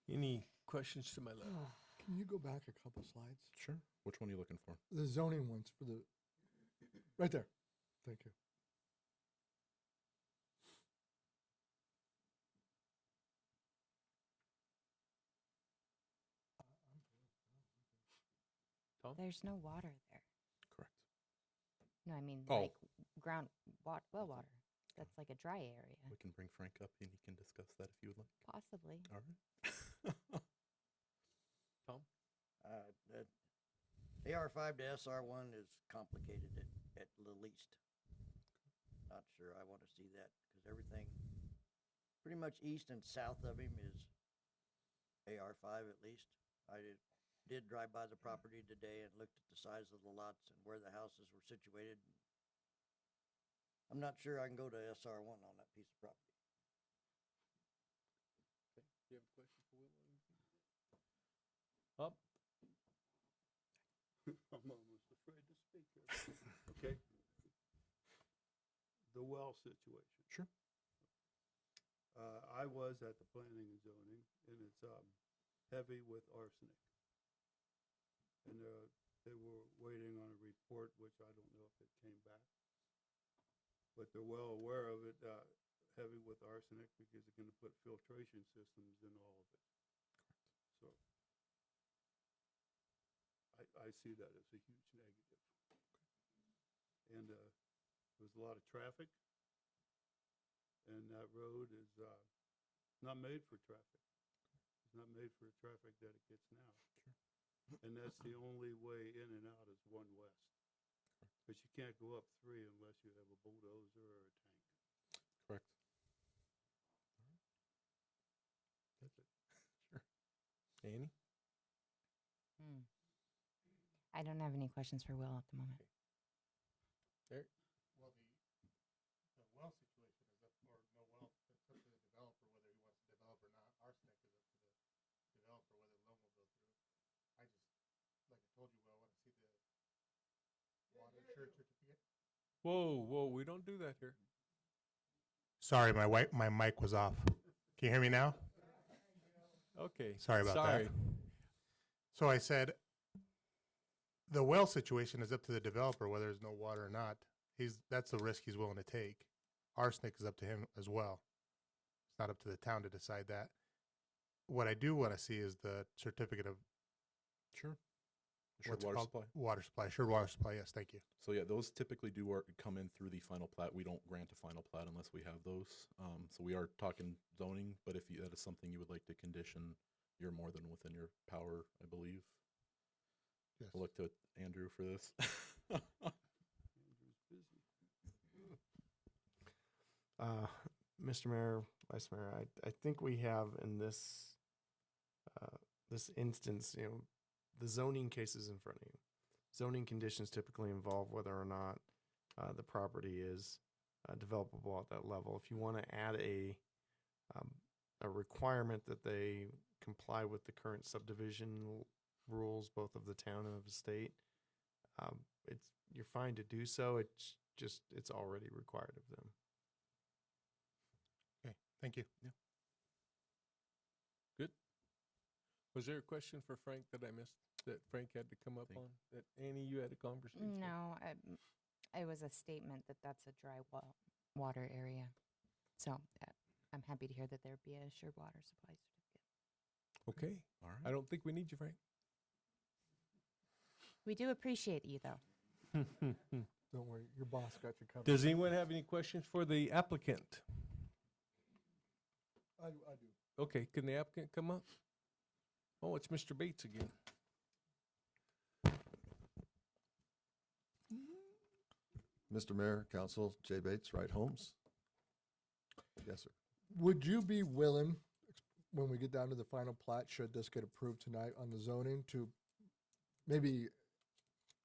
Any questions to my left? Can you go back a couple slides? Sure. Which one are you looking for? The zoning ones for the, right there. Thank you. There's no water there. Correct. No, I mean Oh. like ground well water. That's like a dry area. We can bring Frank up and he can discuss that if you would like. Possibly. All right. Tom? That AR5 to SR1 is complicated at the least. Not sure I want to see that because everything pretty much east and south of him is AR5 at least. I did drive by the property today and looked at the size of the lots and where the houses were situated. I'm not sure I can go to SR1 on that piece of property. Okay. You have a question for Will? Up. I'm almost afraid to speak here. Okay. The well situation. Sure. I was at the planning and zoning, and it's heavy with arsenic. And they were waiting on a report, which I don't know if it came back. But they're well aware of it, heavy with arsenic, because they're going to put filtration systems in all of it. So I see that as a huge negative. And there's a lot of traffic, and that road is not made for traffic. It's not made for the traffic that it gets now. Sure. And that's the only way in and out is one west. But you can't go up 3 unless you have a bulldozer or a tank. Correct. That's it. Sure. Annie? I don't have any questions for Will at the moment. Eric? Well, the well situation is up, or no well, it's up to the developer whether he wants to develop or not. Arsenic is up to the developer whether the loan will go through. I just, like I told you, Will, I want to see the water insurance certificate. Whoa, we don't do that here. Sorry, my mic was off. Can you hear me now? Okay. Sorry about that. So I said, the well situation is up to the developer whether there's no water or not. That's the risk he's willing to take. Arsenic is up to him as well. It's not up to the town to decide that. What I do want to see is the certificate of Sure. what's Assured it water called? supply. Water supply. Assured water supply. Yes, thank you. So yeah, those typically come in through the final plat. We don't grant a final plat unless we have those. So we are talking zoning, but if that is something you would like to condition, you're more than within your power, I believe. Yes. I'll look to Andrew for this. Andrew's busy. Mr. Mayor, Vice Mayor, I think we have in this this instance, the zoning cases in front of you. Zoning conditions typically involve whether or not the property is developable at that level. If you want to add a requirement that they comply with the current subdivision rules, both of the town and of the state, you're fine to do so. It's already required of them. Okay, thank you. Yeah. Good. Was there a question for Frank that I missed that Frank had to come up on? That Annie, you had a conversation? No, it was a statement that that's a dry water area. So I'm happy to hear that there'd be a assured water supply certificate. Okay. All right. I don't think we need you, Frank. We do appreciate you, though. Don't worry, your boss got you covered. Does anyone have any questions for the applicant? I do. Okay, can the applicant come up? Oh, it's Mr. Bates again. Mr. Mayor, Council, Jay Bates, Right Homes. Yes, sir. Would you be willing, when we get down to the final plat, should this get approved tonight on the zoning, to maybe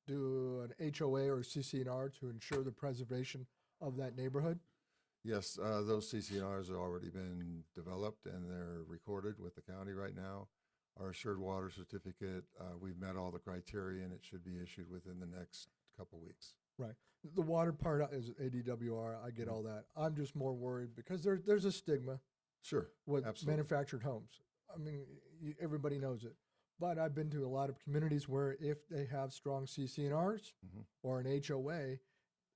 do an HOA or CCNR to ensure the preservation of that neighborhood? Yes, those CCNRs have already been developed and they're recorded with the county right now. Our assured water certificate, we've met all the criteria and it should be issued within the next couple weeks. Right. The water part is ADWR. I get all that. I'm just more worried because there's a stigma Sure, with absolutely. manufactured homes. I mean, everybody knows it. But I've been to a lot of communities where if they have strong CCNRs or an HOA,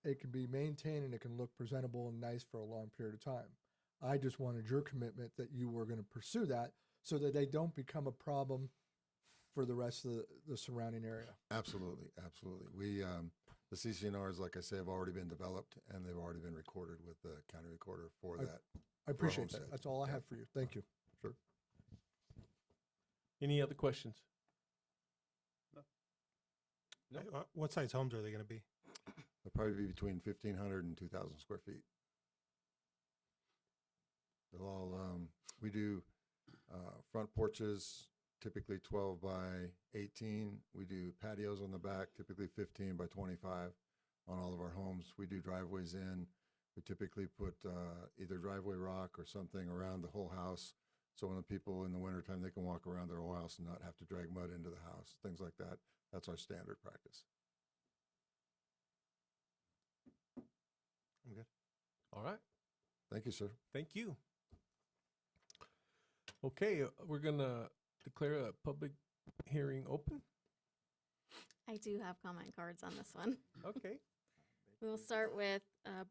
it can be maintained and it can look presentable and nice for a long period of time. I just wanted your commitment that you were going to pursue that so that they don't become a problem for the rest of the surrounding area. Absolutely, absolutely. The CCNRs, like I say, have already been developed and they've already been recorded with the county recorder for that. I appreciate that. homestead. That's all I Yeah. have for you. Thank you. Sure. Any other questions? No. What size homes are they going to be? They'll probably be between 1,500 and 2,000 square feet. They'll all, we do front porches, typically 12 by 18. We do patios on the back, typically 15 by 25 on all of our homes. We do driveways in. We typically put either driveway rock or something around the whole house. So when the people in the wintertime, they can walk around their whole house and not have to drag mud into the house, things like that. That's our standard practice. I'm good. All right. Thank you, sir. Thank you. Okay, we're gonna declare a public hearing open. I do have comment cards on this one. Okay. We'll start with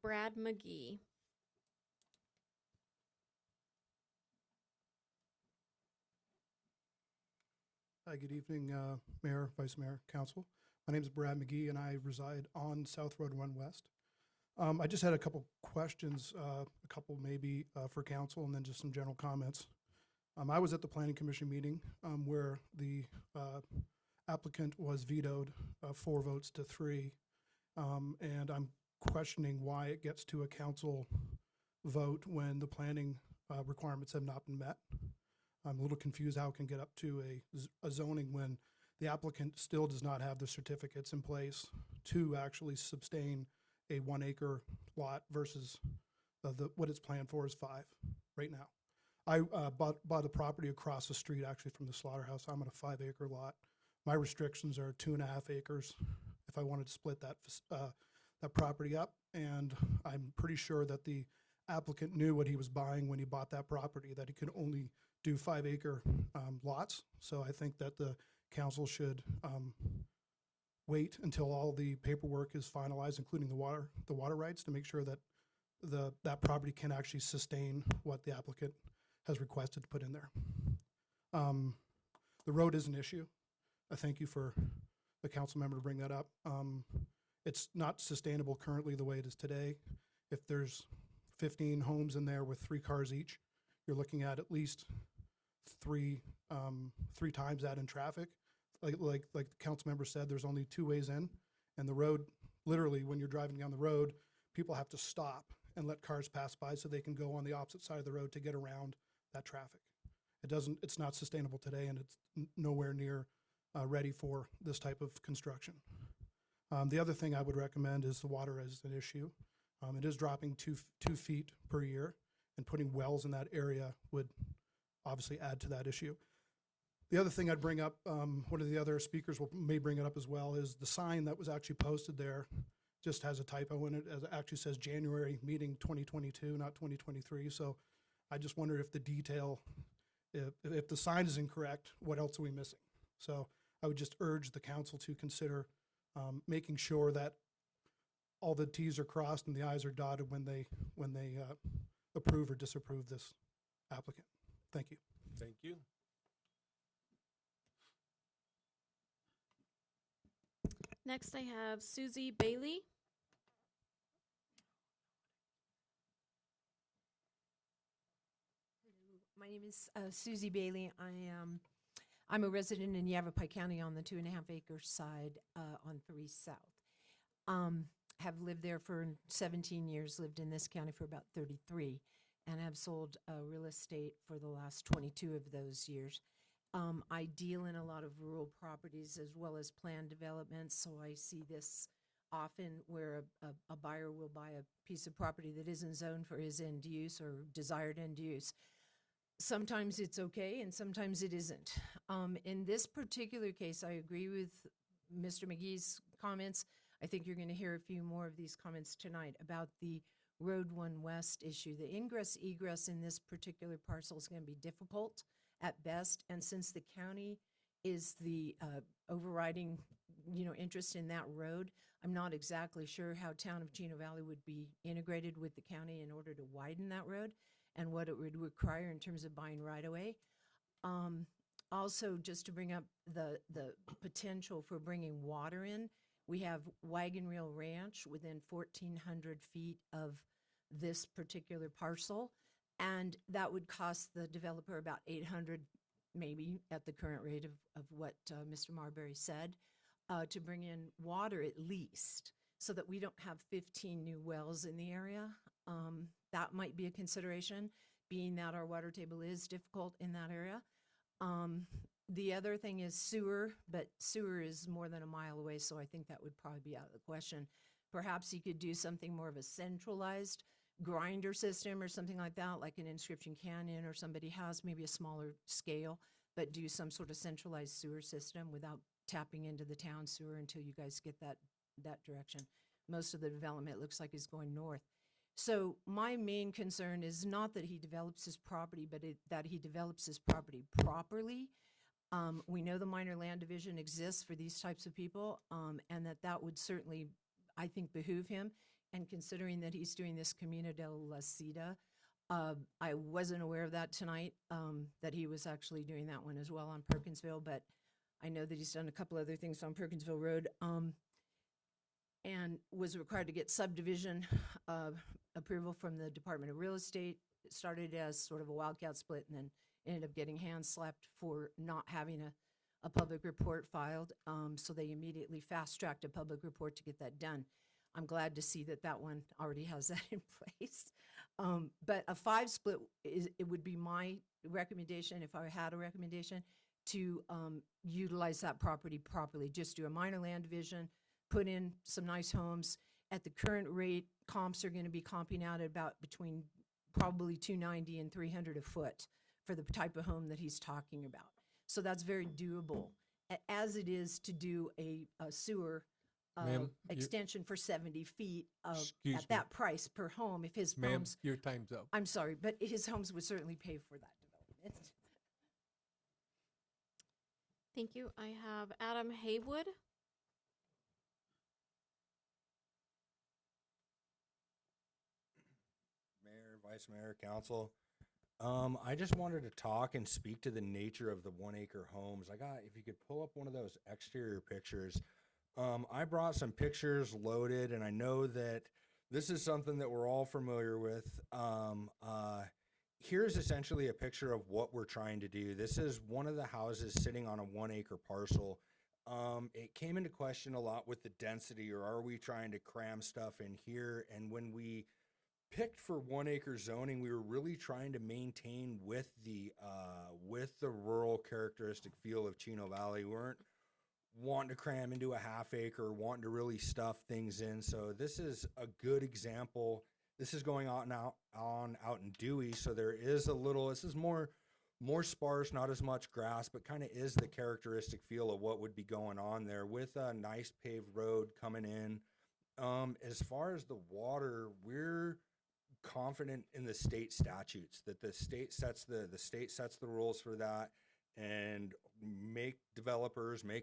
Brad McGee. Hi, good evening, Mayor, Vice Mayor, Council. My name is Brad McGee, and I reside on South Road 1 West. I just had a couple questions, a couple maybe for council, and then just some general comments. I was at the Planning Commission meeting where the applicant was vetoed 4 votes to 3, and I'm questioning why it gets to a council vote when the planning requirements have not been met. I'm a little confused how it can get up to a zoning when the applicant still does not have the certificates in place to actually sustain a 1 acre lot versus what it's planned for is 5 right now. I bought a property across the street actually from the slaughterhouse. I'm on a 5 acre lot. My restrictions are 2.5 acres if I wanted to split that property up. And I'm pretty sure that the applicant knew what he was buying when he bought that property, that he could only do 5 acre lots. So I think that the council should wait until all the paperwork is finalized, including the water rights, to make sure that that property can actually sustain what the applicant has requested to put in there. The road is an issue. I thank you for the council member to bring that up. It's not sustainable currently the way it is today. If there's 15 homes in there with 3 cars each, you're looking at least three times that in traffic. Like the council member said, there's only 2 ways in, and the road, literally when you're driving down the road, people have to stop and let cars pass by so they can go on the opposite side of the road to get around that traffic. It's not sustainable today, and it's nowhere near ready for this type of construction. The other thing I would recommend is the water as an issue. It is dropping 2 feet per year, and putting wells in that area would obviously add to that issue. The other thing I'd bring up, one of the other speakers may bring it up as well, is the sign that was actually posted there just has a typo in it. It actually says January meeting 2022, not 2023. So I just wonder if the detail, if the sign is incorrect, what else are we missing? So I would just urge the council to consider making sure that all the T's are crossed and the I's are dotted when they approve or disapprove this applicant. Thank you. Thank you. Next, I have Susie Bailey. My name is Susie Bailey. I'm a resident in Yavapai County on the 2.5 acre side on 3 South. Have lived there for 17 years, lived in this county for about 33, and have sold real estate for the last 22 of those years. I deal in a lot of rural properties as well as planned developments, so I see this often where a buyer will buy a piece of property that isn't zoned for his end use or desired end use. Sometimes it's okay and sometimes it isn't. In this particular case, I agree with Mr. McGee's comments. I think you're going to hear a few more of these comments tonight about the Road 1 West issue. The ingress egress in this particular parcel is going to be difficult at best, and since the county is the overriding interest in that road, I'm not exactly sure how town of Chino Valley would be integrated with the county in order to widen that road and what it would require in terms of buying right-of-way. Also, just to bring up the potential for bringing water in, We have Wagon Wheel Ranch within 1,400 feet of this particular parcel, and that would cost the developer about 800, maybe at the current rate of what Mr. Marbury said, to bring in water at least, so that we don't have 15 new wells in the area. That might be a consideration, being that our water table is difficult in that area. The other thing is sewer, but sewer is more than a mile away, so I think that would probably be out of the question. Perhaps you could do something more of a centralized grinder system or something like that, like an Inscription Canyon or somebody has, maybe a smaller scale, but do some sort of centralized sewer system without tapping into the town sewer until you guys get that direction. Most of the development looks like is going north. So my main concern is not that he develops his property, but that he develops his property properly. We know the minor land division exists for these types of people, and that would certainly, I think, behoove him. And considering that he's doing this Camino de la Cida, I wasn't aware of that tonight, that he was actually doing that one as well on Perkinsville, but I know that he's done a couple other things on Perkinsville Road, and was required to get subdivision approval from the Department of Real Estate. It started as sort of a wildcat split and then ended up getting hand slapped for not having a public report filed. So they immediately fast-tracked a public report to get that done. I'm glad to see that that one already has that in place. But a 5 split, it would be my recommendation, if I had a recommendation, to utilize that property properly. Just do a minor land division, put in some nice homes. At the current rate, comps are going to be comping out at about between probably $290 and $300 a foot for the type of home that he's talking about. So that's very doable, as it is to do a sewer Ma'am, extension for 70 feet Excuse at that price per home. If his Ma'am, homes, your time's up. I'm sorry, but his homes would certainly pay for that development. Thank you. I have Adam Haywood. Mayor, Vice Mayor, Council. I just wanted to talk and speak to the nature of the 1 acre homes. If you could pull up one of those exterior pictures. I brought some pictures loaded, and I know that this is something that we're all familiar with. Here's essentially a picture of what we're trying to do. This is one of the houses sitting on a 1 acre parcel. It came into question a lot with the density, or are we trying to cram stuff in here? And when we picked for 1 acre zoning, we were really trying to maintain with the rural characteristic feel of Chino Valley. We weren't wanting to cram into a half acre, wanting to really stuff things in. So this is a good example. This is going on out in Dewey. So there is a little, this is more sparse, not as much grass, but kind of is the characteristic feel of what would be going on there with a nice paved road coming in. As far as the water, we're confident in the state statutes that the state sets the rules for that, and make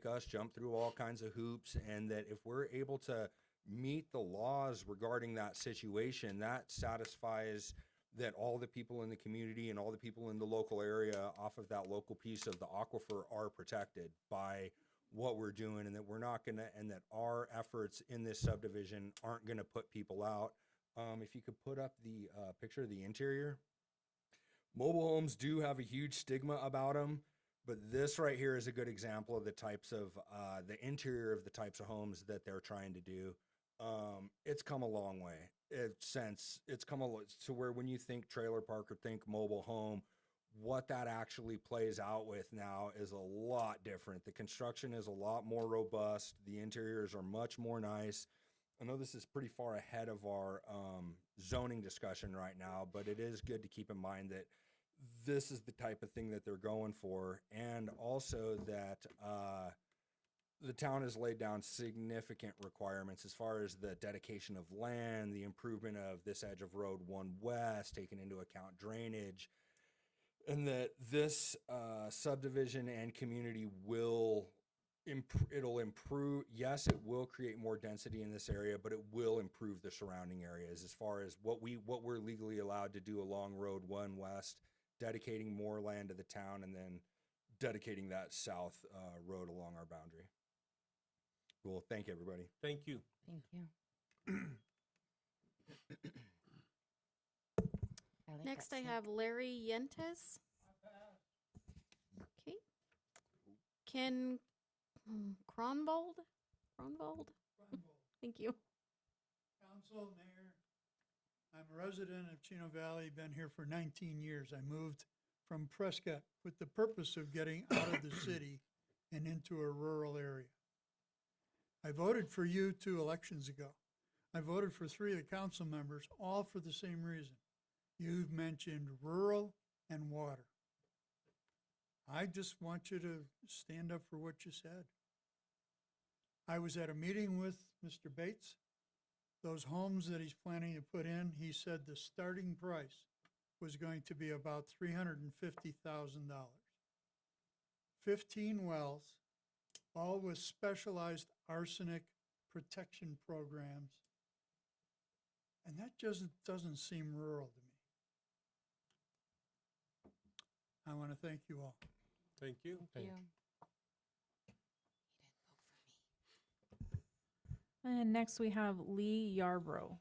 us jump through all kinds of hoops, and that if we're able to meet the laws regarding that situation, that satisfies that all the people in the community and all the people in the local area off of that local piece of the aquifer are protected by what we're doing, and that we're not gonna, and that our efforts in this subdivision aren't gonna put people out. If you could put up the picture of the interior. Mobile homes do have a huge stigma about them, but this right here is a good example of the types of, the interior of the types of homes that they're trying to do. It's come a long way. It's come to where when you think trailer park or think mobile home, what that actually plays out with now is a lot different. The construction is a lot more robust. The interiors are much more nice. I know this is pretty far ahead of our zoning discussion right now, but it is good to keep in mind that this is the type of thing that they're going for, and also that the town has laid down significant requirements as far as the dedication of land, the improvement of this edge of Road 1 West, taking into account drainage, and that this subdivision and community will it'll improve. Yes, it will create more density in this area, but it will improve the surrounding areas as far as what we're legally allowed to do along Road 1 West, dedicating more land to the town, and then dedicating that south road along our boundary. Cool. Thank you, everybody. Thank you. Thank you. I like Next, that I sink. have Larry Yentes. Okay. Ken Kronvold? Kronvold? Thank you. Council, Mayor, I'm a resident of Chino Valley, been here for 19 years. I moved from Prescott with the purpose of getting out of the city and into a rural area. I voted for you 2 elections ago. I voted for 3 of the council members, all for the same reason. You've mentioned rural and water. I just want you to stand up for what you said. I was at a meeting with Mr. Bates. Those homes that he's planning to put in, he said the starting price was going to be about $350,000. 15 wells, all with specialized arsenic protection programs. And that just doesn't seem rural to me. I want to thank you all. Thank you. Thank you. And next we have Lee Yarbrough.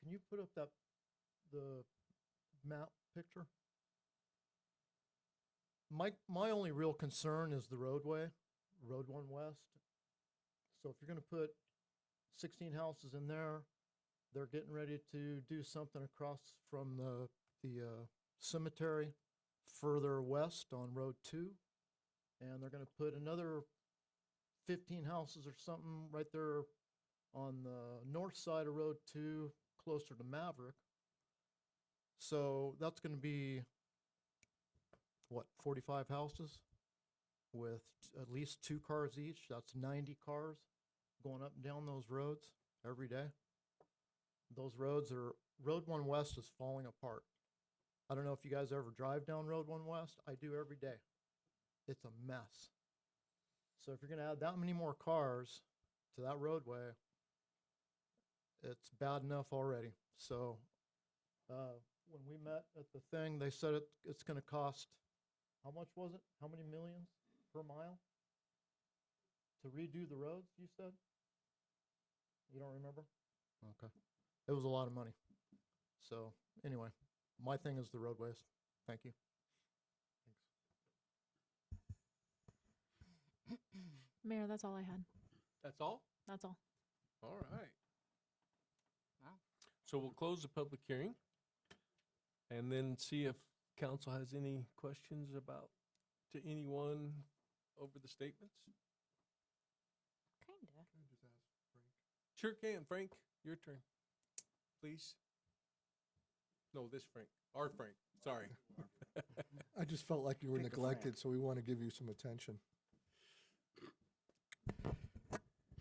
Can you put up the map picture? My only real concern is the roadway, Road 1 West. So if you're going to put 16 houses in there, they're getting ready to do something across from the cemetery further west on Road 2, and they're going to put another 15 houses or something right there on the north side of Road 2, closer to Maverick. So that's going to be, what, 45 houses with at least 2 cars each. That's 90 cars going up and down those roads every day. Those roads are, Road 1 West is falling apart. I don't know if you guys ever drive down Road 1 West. I do every day. It's a mess. So if you're going to add that many more cars to that roadway, it's bad enough already. So when we met at the thing, they said it's going to cost, how much was it? How many millions per mile to redo the roads, you said? You don't remember? Okay. It was a lot of money. So anyway, my thing is the roadways. Thank you. Mayor, that's all I had. That's all? That's all. All right. Wow. So we'll close the public hearing and then see if council has any questions about to anyone over the statements. Kinda. Sure can, Frank. Your turn, please. No, this Frank. Our Frank. Sorry. I just felt like you were Pick a neglected, so we want to give you some attention.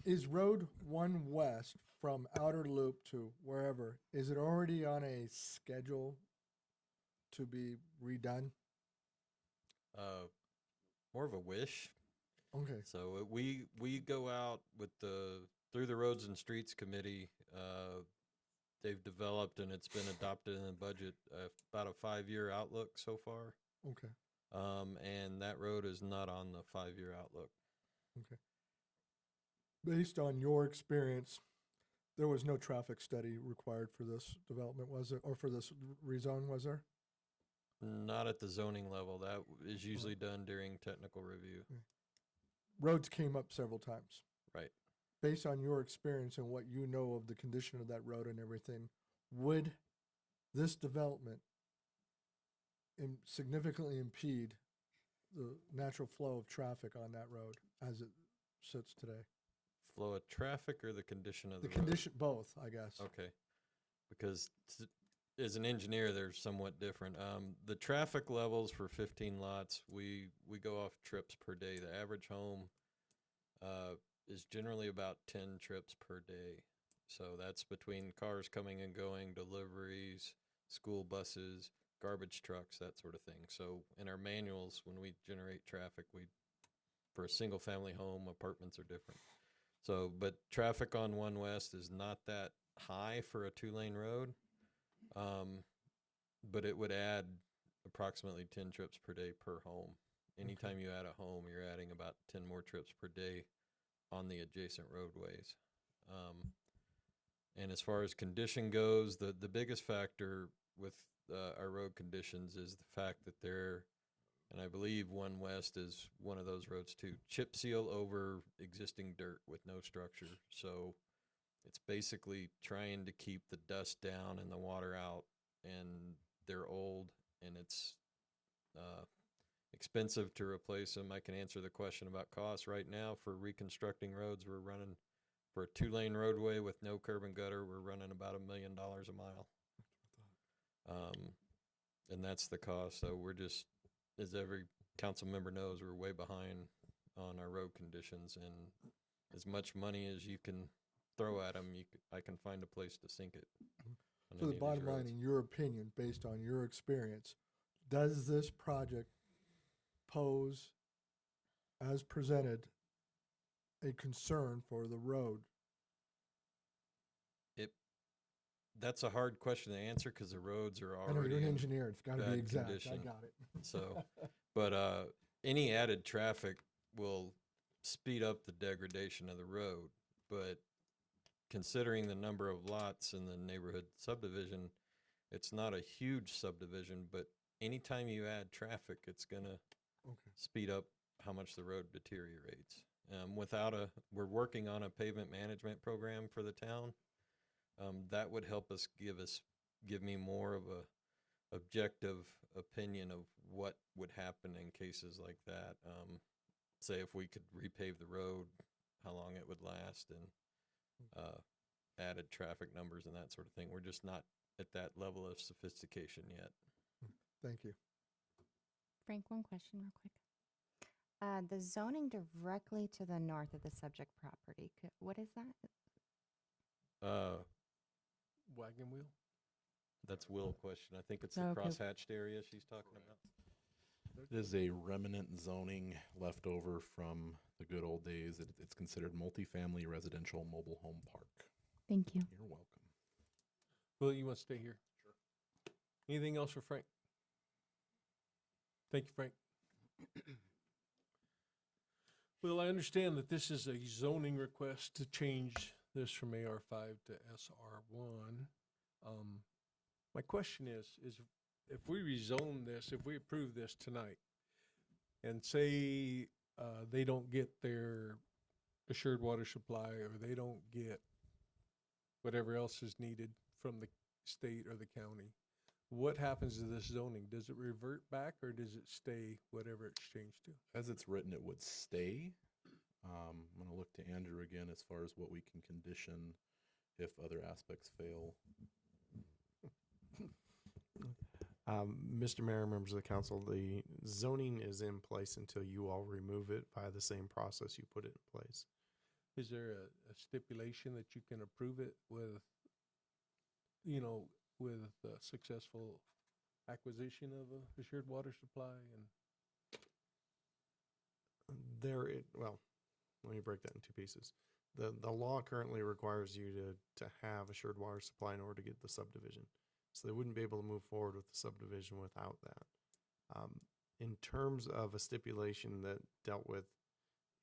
Is Road 1 West from Outer Loop to wherever, is it already on a schedule to be redone? More of a wish. Okay. So we go out with through the Roads and Streets Committee. They've developed and it's been adopted in the budget about a 5-year outlook so far. Okay. And that road is not on the 5-year outlook. Okay. Based on your experience, there was no traffic study required for this development, was there? Or for this rezone, was there? Not at the zoning level. That is usually done during technical review. Roads came up several times. Right. Based on your experience and what you know of the condition of that road and everything, would this development significantly impede the natural flow of traffic on that road as it sits today? Flow of traffic or the condition of the The road? condition, both, I guess. Okay. Because as an engineer, they're somewhat different. The traffic levels for 15 lots, we go off trips per day. The average home is generally about 10 trips per day. So that's between cars coming and going, deliveries, school buses, garbage trucks, that sort of thing. So in our manuals, when we generate traffic, for a single family home, apartments are different. So, but traffic on 1 West is not that high for a 2-lane road. but it would add approximately 10 trips per day per home. Anytime you add a home, you're adding about 10 more trips per day on the adjacent roadways. And as far as condition goes, the biggest factor with our road conditions is the fact that they're, and I believe 1 West is one of those roads too, chip seal over existing dirt with no structure. So it's basically trying to keep the dust down and the water out, and they're old, and it's expensive to replace them. I can answer the question about cost. Right now for reconstructing roads, we're running, for a 2-lane roadway with no curb and gutter, we're running about $1 million a mile. And that's the cost. So we're just, as every council member knows, we're way behind on our road conditions, and as much money as you can throw at them, I can find a place to sink it. on So any the of these bottom line, roads. in your opinion, based on your experience, does this project pose, as presented, a concern for the road? That's a hard question to answer because the roads are I know already you're an in engineer. It's got to be bad exact. condition. I got it. So, but any added traffic will speed up the degradation of the road. But considering the number of lots in the neighborhood subdivision, it's not a huge subdivision, but anytime you add traffic, it's going to speed up how much the road deteriorates. We're working on a pavement management program for the town. That would help give me more of a objective opinion of what would happen in cases like that. Say if we could repave the road, how long it would last, and added traffic numbers and that sort of thing. We're just not at that level of sophistication yet. Thank you. Frank, one question real quick. The zoning directly to the north of the subject property, what is that? Wagon wheel? That's Will question. I think it's Oh, the okay. crosshatched area she's talking about. It is a remnant zoning left over from the good old days. It's considered multifamily residential mobile home park. Thank you. You're welcome. Will, you want to stay here? Sure. Anything else for Frank? Thank you, Frank. Well, I understand that this is a zoning request to change this from AR5 to SR1. My question is if we rezone this, if we approve this tonight, and say they don't get their assured water supply, or they don't get whatever else is needed from the state or the county, what happens to this zoning? Does it revert back, or does it stay whatever it's changed to? As it's written, it would stay. I'm going to look to Andrew again as far as what we can condition if other aspects fail. Mr. Mayor, members of the council, the zoning is in place until you all remove it via the same process you put it in place. Is there a stipulation that you can approve it with, with successful acquisition of a assured water supply? And Well, let me break that in two pieces. The law currently requires you to have assured water supply in order to get the subdivision. So they wouldn't be able to move forward with the subdivision without that. In terms of a stipulation that dealt with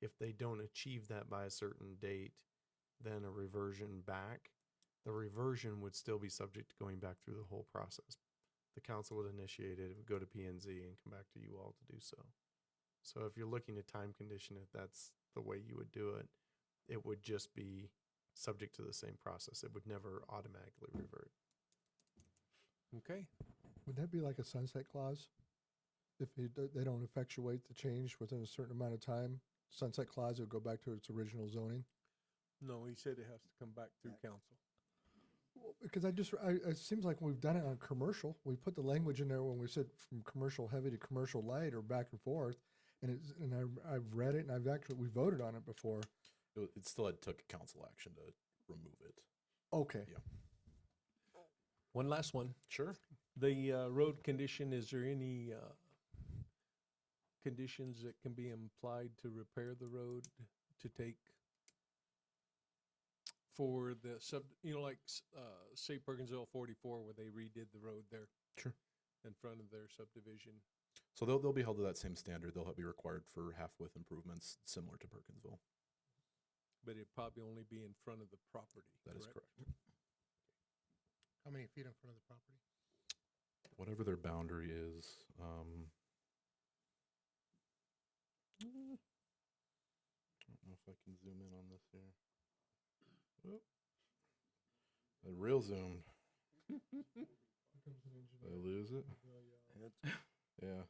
if they don't achieve that by a certain date, then a reversion back, the reversion would still be subject to going back through the whole process. The council would initiate it, it would go to P&Z and come back to you all to do so. So if you're looking to time condition it, that's the way you would do it. It would just be subject to the same process. It would never automatically revert. Okay. Would that be like a sunset clause? If they don't effectuate the change within a certain amount of time, sunset clause would go back to its original zoning? No, he said it has to come back through council. Because it seems like we've done it on commercial. We put the language in there when we said from commercial heavy to commercial light or back and forth. And I've read it, and we voted on it before. It still took council action to remove it. Okay. Yeah. One last one. Sure. The road condition, is there any conditions that can be implied to repair the road to take for the say Perkinsville 44 where they redid the road there? Sure. in front of their subdivision. So they'll be held to that same standard. They'll be required for half-width improvements similar to Perkinsville. But it'd probably only be in front of the property. That is correct. How many feet in front of the property? Whatever their boundary is. I don't know if I can zoom in on this here. Oop. I real zoomed. Did I lose it? It's Yeah.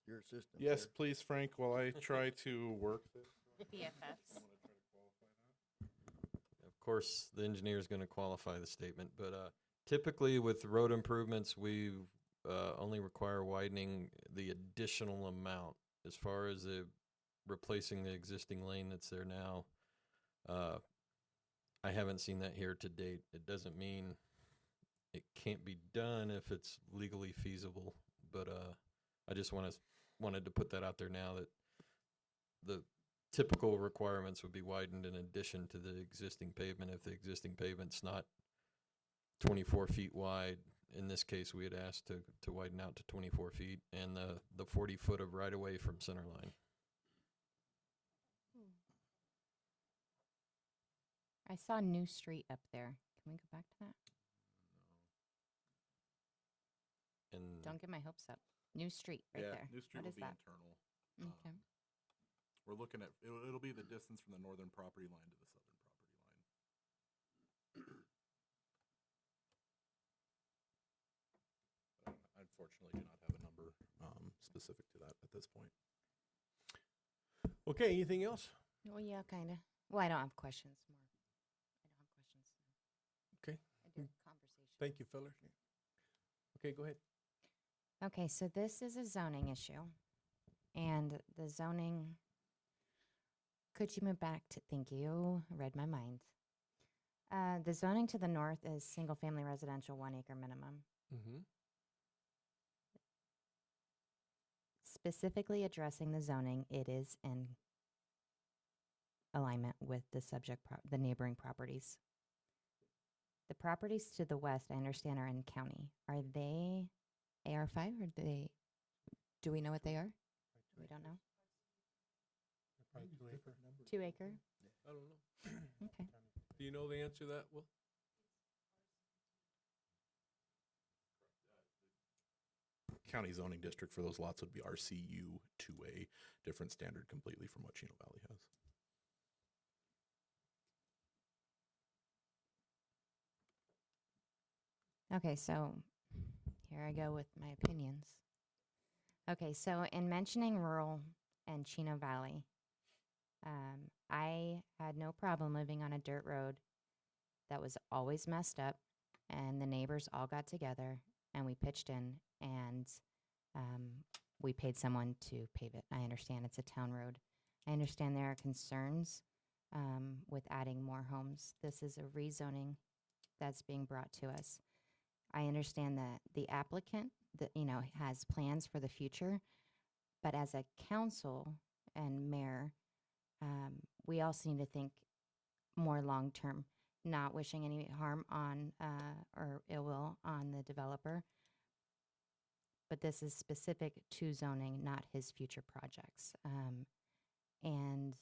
your assistant. Yes, there. please, Frank, while I try to work this. BFFs. Of course, the engineer is going to qualify the statement, but typically with road improvements, we only require widening the additional amount. As far as replacing the existing lane that's there now, I haven't seen that here to date. It doesn't mean it can't be done if it's legally feasible, but I just wanted to put that out there now that the typical requirements would be widened in addition to the existing pavement. If the existing pavement's not 24 feet wide, in this case, we had asked to widen out to 24 feet and the 40 foot of right of way from center line. I saw New Street up there. Can we go back to that? And Don't get my hopes up. New Street right Yeah, there. New Street What will is be that? internal. Okay. We're looking at, it'll be the distance from the northern property line to the southern property line. I unfortunately do not have a number specific to that at this point. Okay, anything else? Well, yeah, kind of. Well, I don't have questions more. I don't have questions. Okay. I did conversation. Thank you, feller. Okay, go ahead. Okay, so this is a zoning issue. And the zoning, could you move back to, thank you, read my mind. The zoning to the north is single-family residential, 1 acre minimum. Mm-hmm. Specifically addressing the zoning, it is in alignment with the the neighboring properties. The properties to the west, I understand, are in county. Are they AR5 or do we know what they are? We don't know. Probably 2 acre. 2 acre? I don't know. Okay. Do you know the answer to that, Will? County zoning district for those lots would be RCU 2A, different standard completely from what Chino Valley has. Okay, so here I go with my opinions. Okay, so in mentioning rural and Chino Valley, I had no problem living on a dirt road that was always messed up, and the neighbors all got together and we pitched in and we paid someone to pave it. I understand it's a town road. I understand there are concerns with adding more homes. This is a rezoning that's being brought to us. I understand that the applicant has plans for the future, but as a council and mayor, we also need to think more long term, not wishing any harm on or ill will on the developer. But this is specific to zoning, not his future projects. And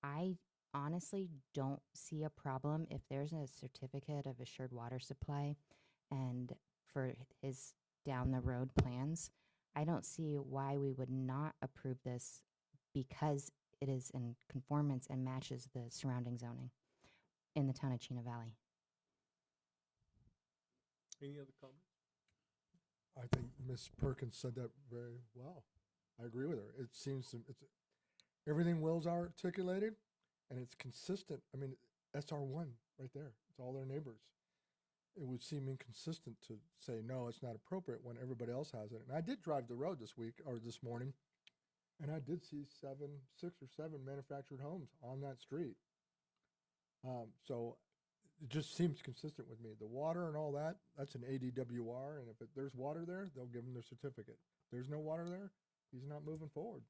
I honestly don't see a problem if there's a certificate of assured water supply and for his down the road plans. I don't see why we would not approve this because it is in conformance and matches the surrounding zoning in the town of Chino Valley. Any other comments? I think Ms. Perkins said that very well. I agree with her. It seems it's everything Will's articulated, and it's consistent. I mean, SR1 right there. It's all their neighbors. It would seem inconsistent to say, no, it's not appropriate when everybody else has it. And I did drive the road this week or this morning, and I did see 6 or 7 manufactured homes on that street. So it just seems consistent with me. The water and all that, that's an ADWR, and if there's water there, they'll give him their certificate. If there's no water there, he's not moving forward.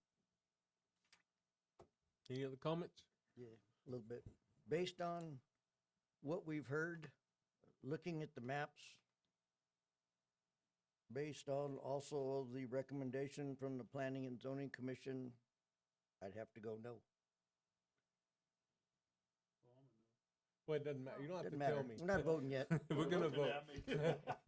Any other comments? Yeah, a little bit. Based on what we've heard, looking at the maps, based on also the recommendation from the Planning and Zoning Commission, I'd have to go no. Well, it doesn't matter. You don't have Doesn't to tell matter. me. We're not voting yet. We're gonna vote.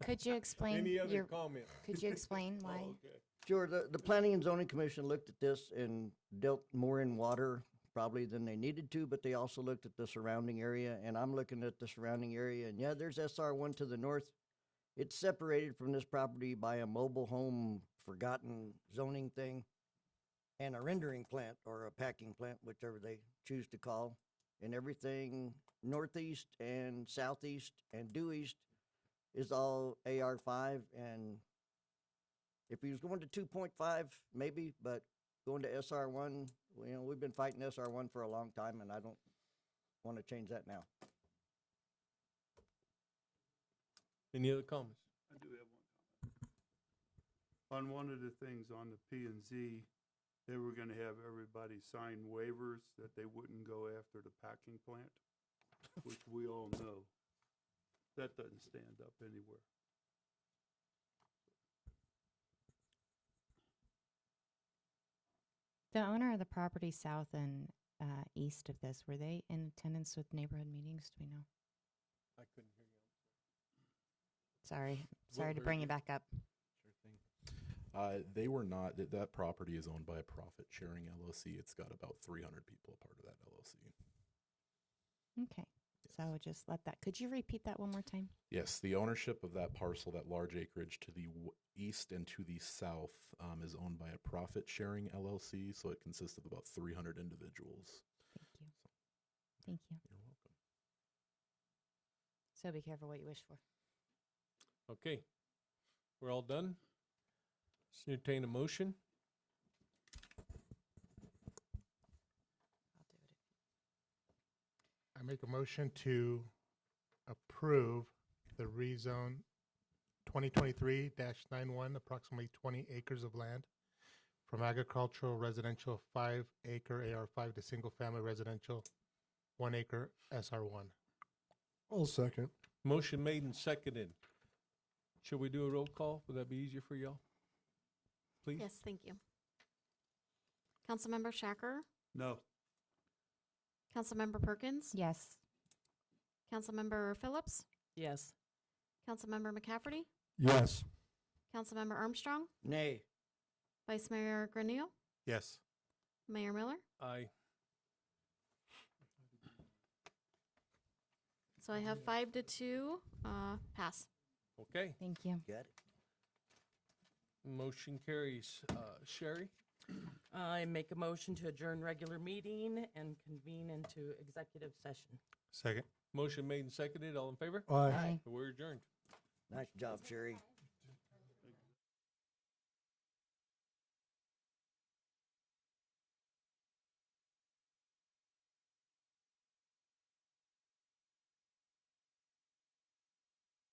Could you explain Any other your, comment? could you explain why? Oh, okay. Sure, the Planning and Zoning Commission looked at this and dealt more in water probably than they needed to, but they also looked at the surrounding area, and I'm looking at the surrounding area, and yeah, there's SR1 to the north. It's separated from this property by a mobile home forgotten zoning thing and a rendering plant or a packing plant, whichever they choose to call, and everything northeast and southeast and due east is all AR5, and if he was going to 2.5, maybe, but going to SR1, you know, we've been fighting SR1 for a long time, and I don't want to change that now. Any other comments? I do have one comment. On one of the things on the P and Z, they were gonna have everybody sign waivers that they wouldn't go after the packing plant, which we all know. That doesn't stand up anywhere. The owner of the property south and east of this, were they in attendance with neighborhood meetings? Do we know? I couldn't hear you. Sorry. What Sorry to heard bring you you? back up. Sure thing. They were not, that property is owned by a profit sharing LLC. It's got about 300 people a part of that LLC. Okay. So just let that, could you repeat that one more time? Yes, the ownership of that parcel, that large acreage to the east and to the south is owned by a profit sharing LLC. So it consists of about 300 individuals. Thank you. Thank you. You're welcome. So be careful what you wish for. Okay. We're all done? Let's entertain a motion. I make a motion to approve the rezone 2023-91, approximately 20 acres of land from agricultural residential 5-acre AR5 to single-family residential 1-acre SR1. I'll second. Motion made and seconded. Should we do a roll call? Would that be easier for y'all? Please? Yes, thank you. Councilmember Shacker, No. Councilmember Perkins, Yes. Councilmember Phillips, Yes. Councilmember McCafferty, Yes. Councilmember Armstrong, Nay. Vice Mayor Granillo, Yes. Mayor Miller. Aye. So I have 5-2, pass. Okay. Thank you. Got it. Motion carries. Sherry? I make a motion to adjourn regular meeting and convene into executive session. Second. Motion made and seconded. All in favor? Aye. We're adjourned. Nice job, Sherry.